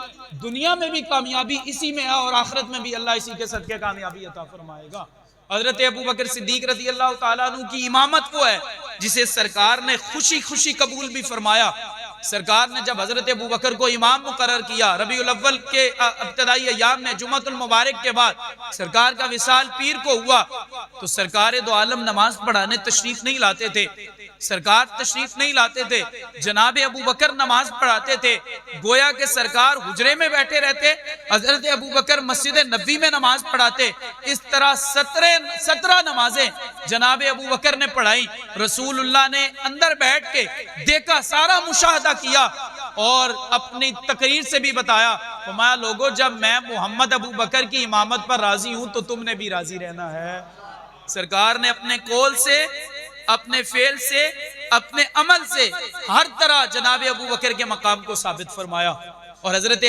دنیا میں بھی کامیابی اسی میں ہے اور آخرت میں بھی اللہ اسی کے صدقے کامیابی عطا فرمائے گا۔ حضرت ابو بکر صدیق رضی اللہ تعالیٰ عنہ کی امامت وہ ہے جسے سرکار نے خوشی قبول بھی فرمایا۔ سرکار نے جب حضرت ابو بکر کو امام مقرر کیا ربیع الاول کے ابتدائی ایام میں جمعۃ المبارک کے بعد سرکار کا وصال پیر کو ہوا تو سرکار دو عالم نماز پڑھانے تشریف نہیں لاتے تھے، سرکار تشریف نہیں لاتے تھے، جناب ابو بکر نماز پڑھاتے تھے۔ گویا کہ سرکار حجرے میں بیٹھے رہتے، حضرت ابو بکر مسجد نبوی میں نماز پڑھاتے۔ اس طرح 17 نمازیں جناب ابو بکر نے پڑھائی۔ رسول اللہ نے اندر بیٹھ کے دیکھا، سارا مشاہدہ کیا اور اپنی تقریر سے بھی بتایا، فرمایا لوگوں جب میں محمد ابو بکر کی امامت پر راضی ہوں تو تم نے بھی راضی رہنا ہے۔ سرکار نے اپنے قول سے، اپنے فعل سے، اپنے عمل سے ہر طرح جناب ابو بکر کے مقام کو ثابت فرمایا۔ اور حضرت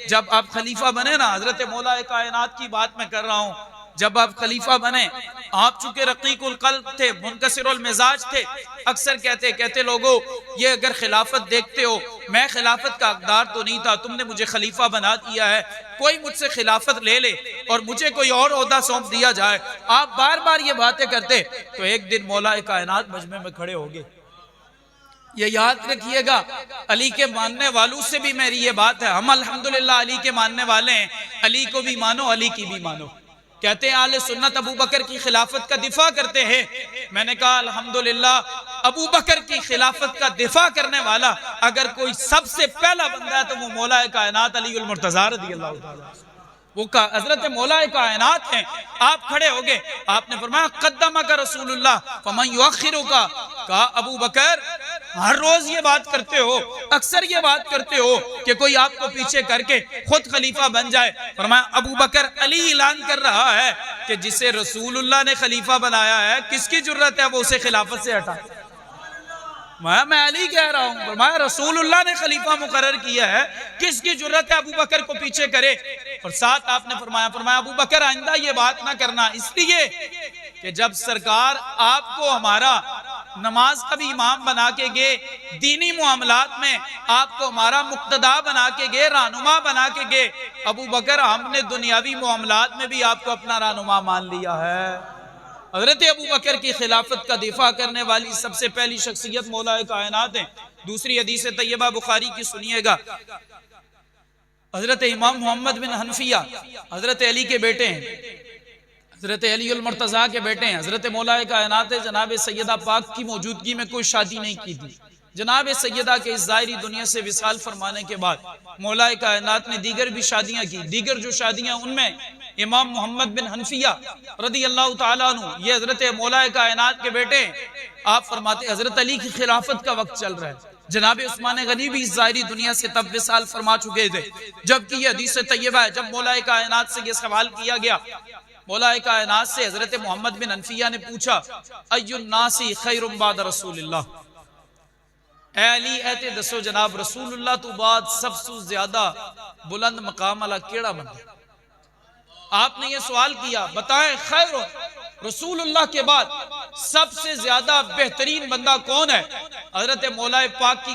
جب آپ خلیفہ بنے نا، حضرت مولا کائنات کی بات میں کر رہا ہوں، جب آپ خلیفہ بنے، آپ چونکہ رقیق القلب تھے، منکسر المزاج تھے، اکثر کہتے لوگوں یہ اگر خلافت دیکھتے ہو، میں خلافت کا حقدار تو نہیں تھا، تم نے مجھے خلیفہ بنا دیا ہے، کوئی مجھ سے خلافت لے لے اور مجھے کوئی اور عہدہ سونپ دیا جائے۔ آپ بار بار یہ باتیں کرتے تو ایک دن مولا کائنات مجمع میں کھڑے ہوگے۔ یہ یاد رکھیے گا، علی کے ماننے والوں سے بھی میری یہ بات ہے، ہم الحمدللہ علی کے ماننے والے ہیں، علی کو بھی مانو، علی کی بھی مانو۔ کہتے ہیں اہل سنت ابو بکر کی خلافت کا دفاع کرتے ہیں، میں نے کہا الحمدللہ ابو بکر کی خلافت کا دفاع کرنے والا اگر کوئی سب سے پہلا بندہ ہے تو وہ مولا کائنات علی المرتضیٰ رضی اللہ تعالیٰ، وہ حضرت مولا کائنات ہیں۔ آپ کھڑے ہو گئے، آپ نے فرمایا قدمک رسول اللہ فمن یؤخرک، کہا ابو بکر ہر روز یہ بات کرتے ہو، اکثر یہ بات کرتے ہو کہ کوئی آپ کو پیچھے کر کے خود خلیفہ بن جائے۔ فرمایا ابو بکر علی اعلان کر رہا ہے کہ جسے رسول اللہ نے خلیفہ بنایا ہے کس کی جرت ہے وہ اسے خلافت سے ہٹا۔ میں علی کہہ رہا ہوں، فرمایا رسول اللہ نے خلیفہ مقرر کیا ہے، کس کی جرت ہے ابو بکر کو پیچھے کرے۔ اور ساتھ آپ نے فرمایا ابو بکر آئندہ یہ بات نہ کرنا، اس لیے کہ جب سرکار آپ کو ہمارا نماز کا بھی امام بنا کے گئے، دینی معاملات میں آپ کو ہمارا مقتدا بنا کے گئے، رہنما بنا کے گئے، ابو بکر ہم نے دنیاوی معاملات میں بھی آپ کو اپنا رہنما مان لیا ہے۔ حضرت ابو بکر کی خلافت کا دفاع کرنے والی سب سے پہلی شخصیت مولا کائنات ہیں۔ دوسری حدیث طیبہ بخاری کی سنیے گا، حضرت امام محمد بن حنفیہ حضرت علی کے بیٹے ہیں، حضرت علی المرتضیٰ کے بیٹے ہیں۔ حضرت مولا کائنات جناب سیدہ پاک کی موجودگی میں کوئی شادی نہیں کی تھی۔ جناب سیدہ کے اس ظاہری دنیا سے وصال فرمانے کے بعد مولا کائنات نے دیگر بھی شادیاں کی۔ دیگر جو شادیاں ان میں امام محمد بن حنفیہ رضی اللہ تعالیٰ عنہ، یہ حضرت مولا کائنات کے بیٹے ہیں۔ آپ فرماتے حضرت علی کی خلافت کا وقت چل رہا ہے، جناب عثمان غنی بھی اس ظاہری دنیا سے تب وصال فرما چکے تھے، جبکہ یہ حدیث طیبہ ہے۔ جب مولا کائنات سے یہ سوال کیا گیا، مولا کائنات سے حضرت محمد بن حنفیہ نے پوچھا ای الناس خیر بعد رسول اللہ، اے علی ایتے دسو جناب رسول اللہ تو بعد سب سے زیادہ بلند مقام والا کیڑا بندہ؟ آپ نے یہ سوال کیا، بتائیں خیر رسول اللہ کے بعد سب سے زیادہ بہترین بندہ کون ہے؟ حضرت مولا پاک کی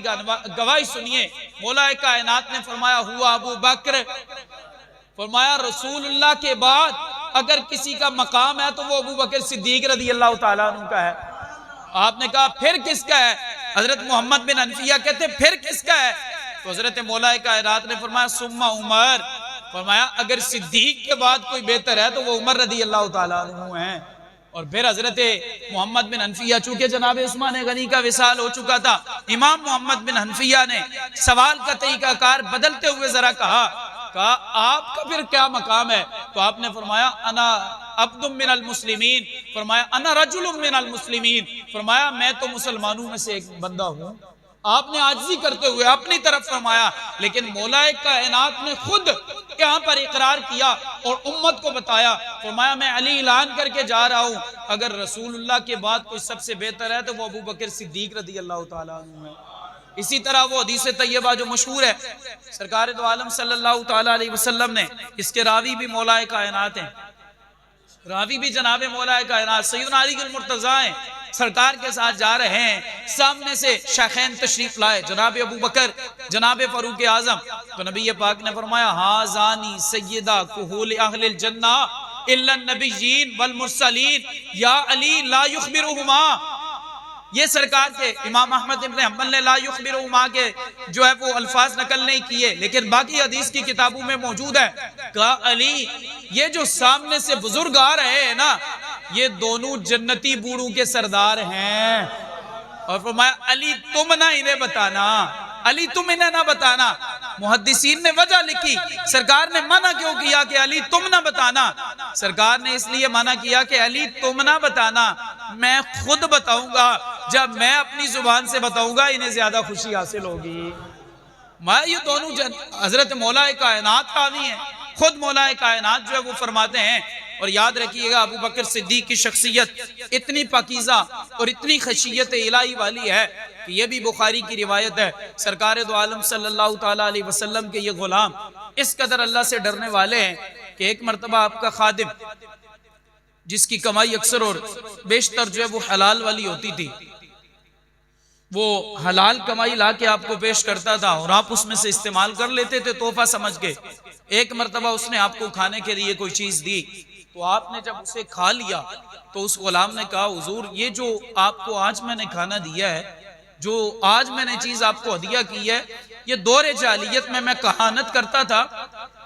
گواہی سنیے، مولا کائنات نے فرمایا ہوا ابو بکر۔ فرمایا رسول اللہ کے بعد اگر کسی کا مقام ہے تو وہ ابو بکر صدیق رضی اللہ تعالیٰ عنہ کا ہے۔ آپ نے کہا پھر کس کا ہے؟ حضرت محمد بن حنفیہ کہتے پھر کس کا ہے؟ تو حضرت مولا کائنات نے فرمایا ثم عمر۔ فرمایا اگر صدیق کے بعد کوئی بہتر ہے تو وہ عمر رضی اللہ تعالیٰ عنہ ہیں۔ اور پھر حضرت محمد بن حنفیہ چونکہ جناب عثمان غنی کا وصال ہو چکا تھا، امام محمد بن حنفیہ نے سوال کا طریقہ کار بدلتے ہوئے ذرا کہا آپ کا پھر کیا مقام ہے؟ تو آپ نے فرمایا انا عبد من المسلمین، فرمایا انا رجل من المسلمین، فرمایا میں تو مسلمانوں میں سے ایک بندہ ہوں۔ آپ نے عاجزی کرتے ہوئے اپنی طرف فرمایا، لیکن مولا کائنات نے خود یہاں پر اقرار کیا اور امت کو بتایا، فرمایا میں علی اعلان کر کے جا رہا ہوں، اگر رسول اللہ کے بعد کوئی سب سے بہتر ہے تو وہ ابو بکر صدیق رضی اللہ تعالیٰ عنہ ہے۔ اسی طرح وہ حدیث طیبہ جو مشہور ہے، سرکار دو عالم صلی اللہ تعالیٰ علیہ وسلم نے، اس کے راوی بھی مولا کائنات ہیں، راوی بھی جناب مولا کائنات سیدنا علی المرتضیٰ ہیں، سرکار کے ساتھ جا رہے ہیں، سامنے سے شیخین تشریف لائے، جناب ابو بکر، جناب فاروق اعظم، تو نبی پاک نے فرمایا ہازانی سیدہ کہول اہل الجنہ الا النبیین والمرسلین یا علی لا یخبرہما، یہ سرکار کے امام احمد ابن حنبل نے لا یخبرہما کے جو ہے وہ الفاظ نقل نہیں کیے، لیکن باقی حدیث کی کتابوں میں موجود ہے، کہا علی یہ جو سامنے سے بزرگ آ رہے ہیں نا، یہ دونوں جنتی بوڑھوں کے سردار ہیں، اور فرمایا علی تم نہ انہیں بتانا، علی تم انہیں نہ بتانا۔ محدثین نے وجہ لکھی، سرکار نے منع کیوں کیا کہ علی تم نہ بتانا؟ سرکار نے اس لیے منع کیا کہ علی تم نہ بتانا، میں خود بتاؤں گا، جب میں اپنی زبان سے بتاؤں گا انہیں زیادہ خوشی حاصل ہوگی۔ میں یہ دونوں حضرت مولا کائنات راوی ہیں، خود مولا کائنات جو ہے وہ فرماتے ہیں۔ اور یاد رکھیے گا ابو بکر صدیق کی شخصیت اتنی پاکیزہ اور اتنی خشیت الہی والی ہے کہ یہ بھی بخاری کی روایت ہے، سرکار دو عالم صلی اللہ تعالیٰ علیہ وسلم کے یہ غلام اس قدر اللہ سے ڈرنے والے ہیں کہ ایک مرتبہ آپ کا خادم جس کی کمائی اکثر اور بیشتر جو ہے وہ حلال والی ہوتی تھی، وہ حلال کمائی لا کے آپ کو پیش کرتا تھا اور آپ اس میں سے استعمال کر لیتے تھے تحفہ سمجھ کے۔ ایک مرتبہ اس نے آپ کو کھانے کے لیے کوئی چیز دی، تو آپ نے جب اسے کھا لیا تو اس غلام نے کہا حضور یہ جو آپ کو آج میں نے کھانا دیا ہے، جو آج میں نے چیز آپ کو ہدیہ کی ہے، یہ دور جاہلیت میں کہانت کرتا تھا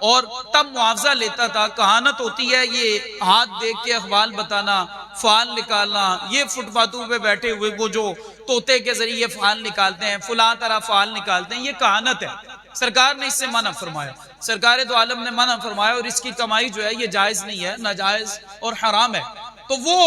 اور تب معاوضہ لیتا تھا۔ کہانت ہوتی ہے یہ ہاتھ دیکھ کے احوال بتانا، فعال نکالنا، یہ فٹ پاتھوں پہ بیٹھے ہوئے وہ جو طوطے کے ذریعے فعال نکالتے ہیں، فلاں طرح فعال نکالتے ہیں، یہ کہانت ہے۔ سرکار نے اس سے منع فرمایا، سرکار دو عالم نے منع فرمایا، اور اس کی کمائی جو ہے یہ جائز نہیں ہے، ناجائز اور حرام ہے۔ تو وہ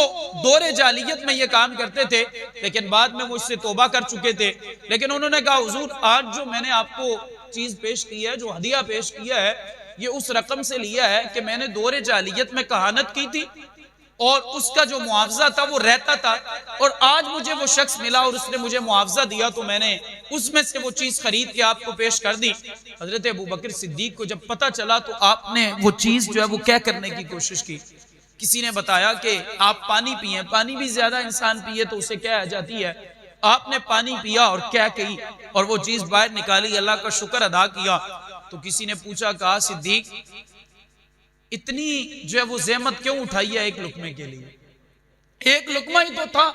دور جاہلیت میں یہ کام کرتے تھے، لیکن بعد میں وہ اس سے توبہ کر چکے تھے، لیکن انہوں نے کہا حضور آج جو میں نے آپ کو چیز پیش کی ہے، جو ہدیہ پیش کیا ہے، یہ اس رقم سے لیا ہے کہ میں نے دور جاہلیت میں کہانت کی تھی اور اس کا جو معاوضہ تھا وہ رہتا تھا، اور آج مجھے وہ شخص ملا اور اس نے مجھے معاوضہ دیا تو میں نے اس میں سے وہ چیز خرید کے آپ کو پیش کر دی۔ حضرت ابو بکر صدیق کو جب پتہ چلا تو آپ نے وہ چیز جو ہے وہ کیا کرنے کی کوشش کی۔ کسی نے بتایا کہ آپ پانی پئیں، پانی بھی زیادہ انسان پیے تو اسے کیا آ جاتی ہے، آپ نے پانی پیا اور کیا کہی اور وہ چیز باہر نکالی، اللہ کا شکر ادا کیا۔ تو کسی نے پوچھا، کہا صدیق اتنی جو ہے وہ زحمت کیوں اٹھائی ہے ایک لقمے کے لیے؟ ایک لقمہ ہی تو تھا،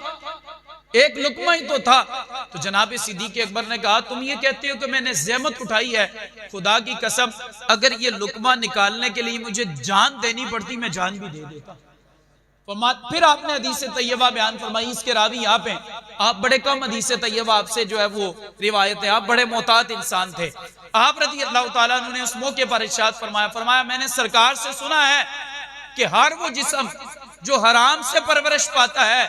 ایک لقمہ ہی تو تھا۔ تو جناب صدیق اکبر نے کہا تم یہ کہتے ہو کہ میں نے زحمت اٹھائی ہے، خدا کی قسم اگر یہ لقمہ نکالنے کے لیے مجھے جان دینی پڑتی میں جان بھی دے دیتا۔ پھر آپ نے حدیث طیبہ بیان فرمائی، اس کے راوی آپ ہیں، آپ بڑے کم حدیث طیبہ آپ سے جو ہے وہ روایت ہے، آپ بڑے محتاط انسان تھے۔ آپ رضی اللہ تعالیٰ عنہ نے اس موقع پر ارشاد فرمایا میں نے سرکار سے سنا ہے کہ ہر وہ جسم جو حرام سے پرورش پاتا ہے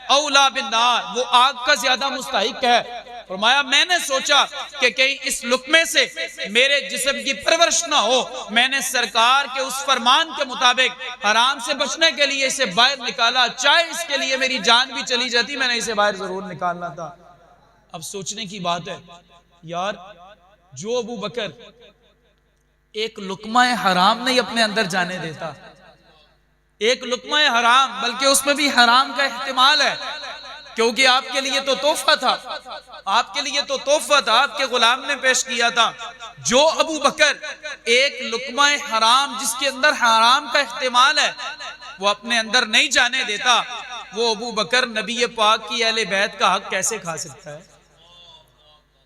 اولا بالنار، وہ آگ کا زیادہ مستحق ہے۔ فرمایا میں نے سوچا کہ کہیں اس لقمے سے میرے جسم کی پرورش نہ ہو، میں نے سرکار کے اس فرمان کے مطابق حرام سے بچنے کے لیے اسے باہر نکالا، چاہے اس کے لیے میری جان بھی چلی جاتی میں نے اسے باہر ضرور نکالنا تھا۔ اب سوچنے کی بات ہے یار، جو ابو بکر ایک لقمہ حرام نہیں اپنے اندر جانے دیتا، ایک لقمہ حرام، بلکہ اس میں بھی حرام کا احتمال ہے، کیونکہ آپ کے لیے تو تحفہ تھا، آپ کے لیے تو تحفہ تھا، آپ کے غلام نے پیش کیا تھا۔ جو ابو بکر ایک لقمہ حرام جس کے اندر حرام کا احتمال ہے وہ اپنے اندر نہیں جانے دیتا، وہ ابو بکر نبی پاک کی اہل بیت کا حق کیسے کھا سکتا ہے؟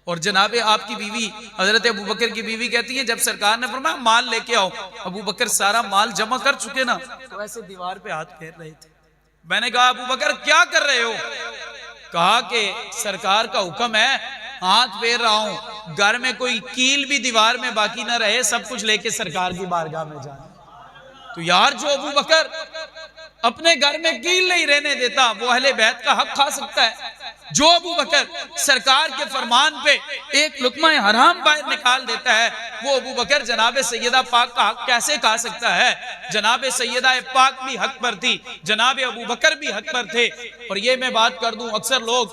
اور جناب آپ کی بیوی حضرت ابو بکر کی بیوی کہتی ہے جب سرکار نے فرمایا مال لے کے آؤ، ابو بکر سارا مال جمع کر چکے نا تو ایسے دیوار پہ ہاتھ پھیر رہے تھے۔ میں نے کہا ابو بکر کیا کر رہے ہو؟ کہا کہ سرکار کا حکم ہے، ہاتھ پھیر رہا ہوں، گھر میں کوئی کیل بھی دیوار میں باقی نہ رہے، سب کچھ لے کے سرکار کی بارگاہ میں جانا۔ تو یار جو ابو بکر اپنے گھر میں کیل نہیں رہنے دیتا وہ اہل بیت کا حق کھا سکتا ہے؟ جو ابو بکر سرکار کے فرمان پہ ایک لقمہ حرام باہر نکال دیتا ہے، وہ ابو بکر جناب سیدہ پاک کا حق کیسے کھا سکتا ہے؟ جناب سیدہ پاک بھی حق پر تھی، جناب ابو بکر بھی حق پر تھے۔ اور یہ میں بات کر دوں، اکثر لوگ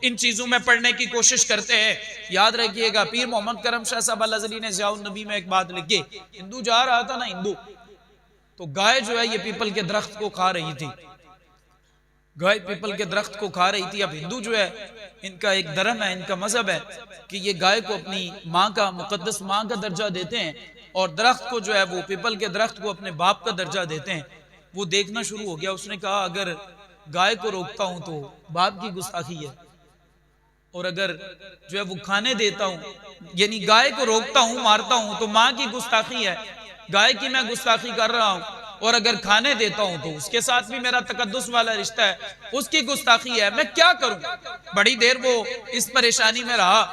ان چیزوں میں پڑھنے کی کوشش کرتے ہیں۔ یاد رکھیے گا، پیر محمد کرم شاہ صاحب الازلی نے ضیاء النبی میں ایک بات لکھی، ہندو جا رہا تھا نا، ہندو تو گائے جو ہے یہ پیپل کے درخت کو کھا رہی تھی، گائے پیپل کے درخت کو کھا رہی تھی۔ اب ہندو جو ہے ان کا ایک دھرم ہے، ان کا مذہب ہے کہ یہ گائے کو اپنی ماں کا، مقدس ماں کا درجہ دیتے ہیں، اور درخت کو جو ہے وہ پیپل کے درخت کو اپنے باپ کا درجہ دیتے ہیں۔ وہ دیکھنا شروع ہو گیا، اس نے کہا اگر گائے کو روکتا ہوں تو باپ کی گستاخی ہے، اور اگر جو ہے وہ کھانے دیتا ہوں، یعنی گائے کو روکتا ہوں، مارتا ہوں تو ماں کی گستاخی ہے، گائے کی میں گستاخی کر رہا ہوں، اور اگر کھانے دیتا ہوں تو اس کے ساتھ بھی میرا تقدس والا رشتہ ہے، اس کی گستاخی ہے، میں کیا کروں؟ بڑی دیر وہ اس پریشانی میں رہا،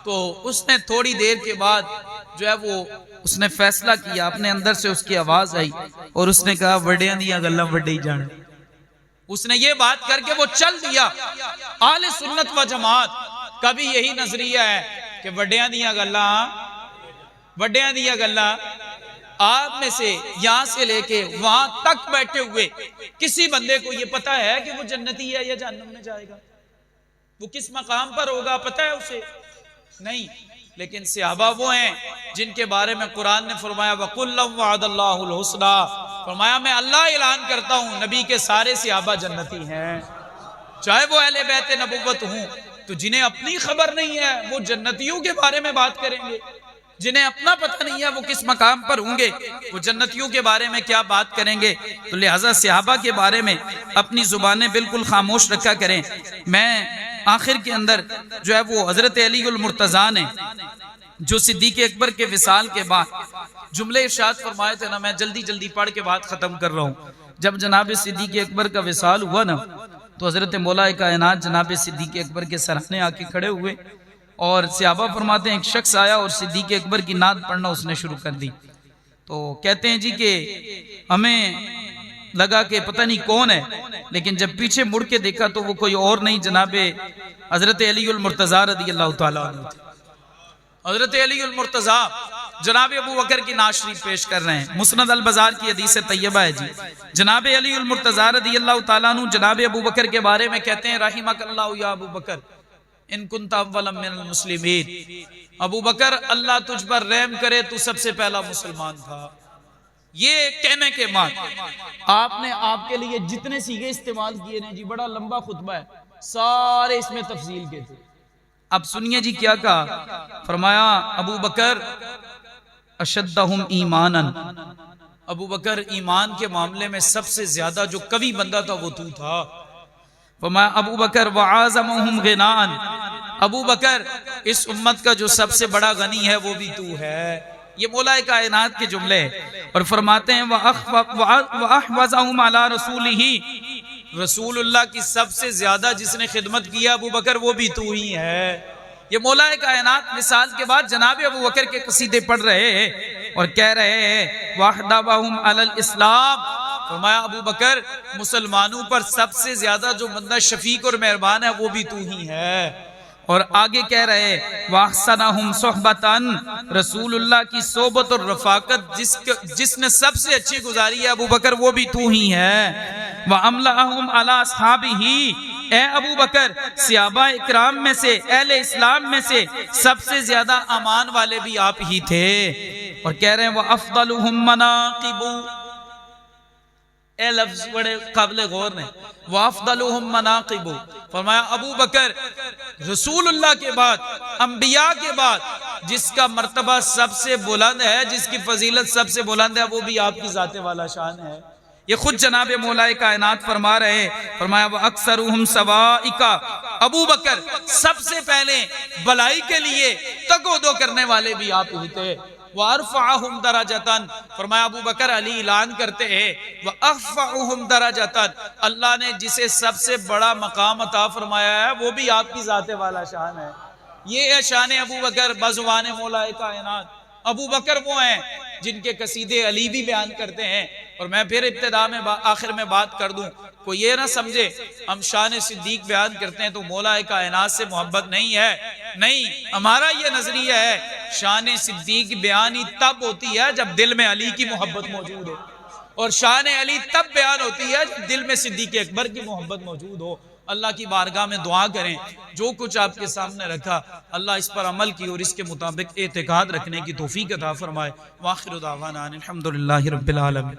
تو اس نے تھوڑی دیر کے بعد جو ہے وہ اس نے فیصلہ کیا، اپنے اندر سے اس کی آواز آئی اور اس نے کہا وڈیاں دیاں گلاں وڈے ہی جان۔ اس نے یہ بات کر کے وہ چل دیا۔ اہل سنت و جماعت کا بھی یہی نظریہ ہے کہ وڈیاں دیاں گلاں آپ میں سے یہاں سے لے کے وہاں تک بیٹھے ہوئے کسی بندے کو یہ پتا ہے کہ وہ جنتی ہے یا جہنم میں جائے گا؟ وہ کس مقام پر ہوگا پتا ہے اسے؟ نہیں۔ لیکن صحابہ وہ ہیں جن کے بارے میں قرآن نے فرمایا وَكُلًّا وَعَدَ اللَّهُ الْحُسْنَىٰ، فرمایا میں اللہ اعلان کرتا ہوں نبی کے سارے صحابہ جنتی ہیں، چاہے وہ اہل بیت نبوت ہوں۔ تو جنہیں اپنی خبر نہیں ہے وہ جنتیوں کے بارے میں بات کریں گے، جنہیں اپنا پتہ نہیں ہے وہ کس مقام پر ہوں گے، وہ جنتیوں کے بارے میں کیا بات کریں گے؟ تو لہٰذا صحابہ کے بارے میں اپنی زبانیں بالکل خاموش رکھا کریں۔ میں آخر کے اندر جو ہے وہ حضرت علی المرتضیٰ نے جو صدیق اکبر کے وصال کے بعد جملے ارشاد فرمائے تھے نا، میں جلدی پڑھ کے بات ختم کر رہا ہوں۔ جب جناب صدیق اکبر کا وصال ہوا نا، تو حضرت مولا کائنات جناب صدیق اکبر کے سرانے آ کے کھڑے ہوئے، اور صحابہ فرماتے ہیں ایک شخص آیا اور صدیق اکبر کی نعت پڑھنا اس نے شروع کر دی۔ تو کہتے ہیں جی کہ ہمیں لگا کہ پتہ نہیں کون ہے، لیکن جب پیچھے مڑ کے دیکھا تو وہ کوئی اور نہیں جناب حضرت علی المرتضیٰ رضی اللہ تعالیٰ عنہ تھے۔ حضرت علی المرتضیٰ جناب ابو بکر کی نعت شریف پیش کر رہے ہیں، مسند البزار کی حدیث طیبہ ہے جی۔ جناب علی المرتضیٰ رضی اللہ تعالیٰ عنہ جناب ابو بکر کے بارے میں کہتے ہیں رحمک اللہ یا ابو بکر ان کنت اولا من المسلمین، ابو بکر اللہ تجھ پر رحم کرے تو سب سے پہلا مسلمان تھا۔ یہ کہنے کے بعد آپ نے آپ کے لیے جتنے سیغے استعمال کیے ہیں جی، بڑا لمبا خطبہ ہے، سارے اس میں تفصیل کے تھے۔ اب سنیے جی کیا کہا، فرمایا ابو بکر اشدہم ایمانا، ابو بکر ایمان کے معاملے میں سب سے زیادہ جو قوی بندہ تھا وہ تو تھا۔ فرمایا ابو بکر وعازمہم غنان، ابو بکر اس امت کا جو سب سے بڑا غنی ہے وہ بھی تو ہے۔ یہ مولا کائنات کے جملے ہیں، اور فرماتے ہیں وَأَحْوَزَهُمْ عَلَىٰ رَسُولِهِ، رسول اللہ کی سب سے زیادہ جس نے خدمت کیا ابو بکر وہ بھی تو ہی ہے۔ یہ مولا کائنات مثال کے بعد جناب ابو بکر کے قصیدے پڑھ رہے ہیں اور کہہ رہے ہیں وَأَحْدَبَهُمْ عَلَى الْإِسْلَامِ، فرمایا ابو بکر مسلمانوں پر سب سے زیادہ جو بندہ شفیق اور مہربان ہے وہ بھی تو ہی ہے۔ اور آگے کہہ رہے وَأَحْسَنَهُمْ صُحْبَةً، رسول اللہ کی صحبت اور رفاقت جس نے سب سے اچھی گزاری ہے ابو بکر وہ بھی تو ہی ہے۔ وَأَمْلَأَهُمْ عَلَىٰ أَصْحَابِهِ، اے ابو بکر صحابہ اکرام میں سے، اہل اسلام میں سے سب سے زیادہ امان والے بھی آپ ہی تھے۔ اور کہہ رہے ہیں وَأَفْضَلُهُمْ مَنَاقِبُ، اے لفظ بڑے قابل غور نے، وَأَفْضَلُهُمْ مَنَاقِبُ، فرمایا ابو بکر رسول اللہ کے بعد، انبیاء کے بعد جس کا مرتبہ سب سے بلند ہے، جس کی فضیلت سب سے بلند ہے وہ بھی آپ کی ذات والا شان ہے۔ یہ خود جناب مولا کائنات فرما رہے ہیں، فرمایا وَأَكْثَرُهُمْ سَوَائِكَ، ابو بکر سب سے پہلے بلائی کے لیے تگ و دو کرنے والے بھی آپ ہی تھے۔ وَأَرْفَعَهُمْ دَرَجَةً، فرمایا ابو بکر علی اعلان کرتے ہیں وَأَرْفَعُهُمْ دَرَجَةً، اللہ نے جسے سب سے بڑا مقام عطا فرمایا ہے وہ بھی آپ کی ذات والا شان ہے۔ یہ ہے شان ابو بکر بزبان مولا کائنات۔ ابو بکر وہ ہیں جن کے قصیدے علی بھی بیان کرتے ہیں اور میں پھر ابتدا میں آخر میں بات کر دوں، کوئی یہ نہ سمجھے ہم شان صدیق بیان کرتے ہیں تو مولا کائنات سے محبت نہیں ہے، نہیں، ہمارا یہ نظریہ ہے شان صدیق بیانی تب ہوتی ہے جب دل میں علی کی محبت موجود ہو، اور شان علی تب بیان ہوتی ہے جب دل میں صدیق اکبر کی محبت موجود ہو۔ اللہ کی بارگاہ میں دعا کریں جو کچھ آپ کے سامنے رکھا اللہ اس پر عمل کی اور اس کے مطابق اعتقاد رکھنے کی توفیق عطا فرمائے۔ وآخر دعوانا الحمدللہ رب العالمین۔